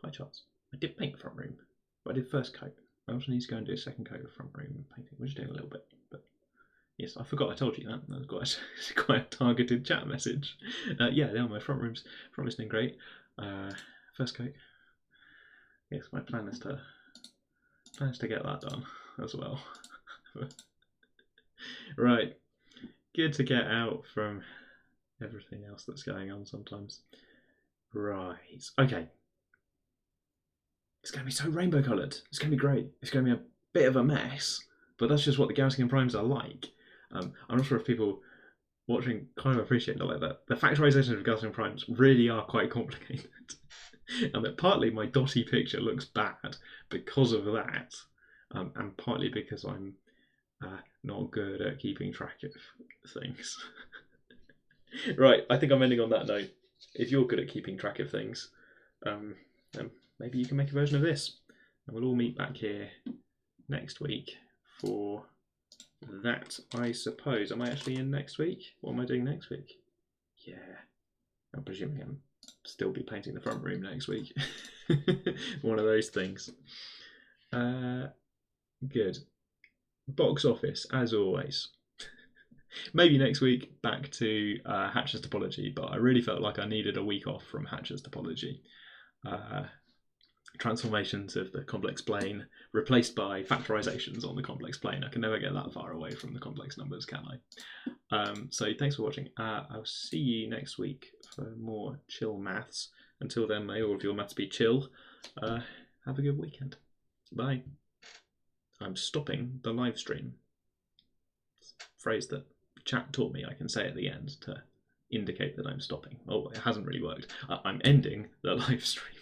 pie charts. I did paint front room, but I did first coat. I also need to go and do a second coat of front room painting. We're just doing a little bit, but yes, I forgot I told you that. That was quite a targeted chat message. Yeah, they are my front rooms. Front room's doing great. First coat. Yes, my plan is to get that done as well. Right, good to get out from everything else that's going on sometimes. Right, okay. It's going to be so rainbow coloured. It's going to be great. It's going to be a bit of a mess, but that's just what the Gaussian primes are like. I'm not sure if people watching kind of appreciate that. Like that, the factorisation of Gaussian primes really are quite complicated, and that partly my dotty picture looks bad because of that, and partly because I'm not good at keeping track of things. Right, I think I'm ending on that note. If you're good at keeping track of things, then maybe you can make a version of this, and we'll all meet back here next week for that, I suppose. Am I actually in next week? What am I doing next week? Yeah, I'm presuming I'm still be painting the front room next week. One of those things. Good. Box office, as always. Maybe next week back to Hatcher's Topology, but I really felt like I needed a week off from Hatcher's Topology. Transformations of the complex plane replaced by factorizations on the complex plane. I can never get that far away from the complex numbers, can I? So thanks for watching. I'll see you next week for more chill maths. Until then, may all of your maths be chill. Have a good weekend. Bye. I'm stopping the live stream. Phrase that chat taught me I can say at the end to indicate that I'm stopping. Oh, it hasn't really worked. I'm ending the live stream.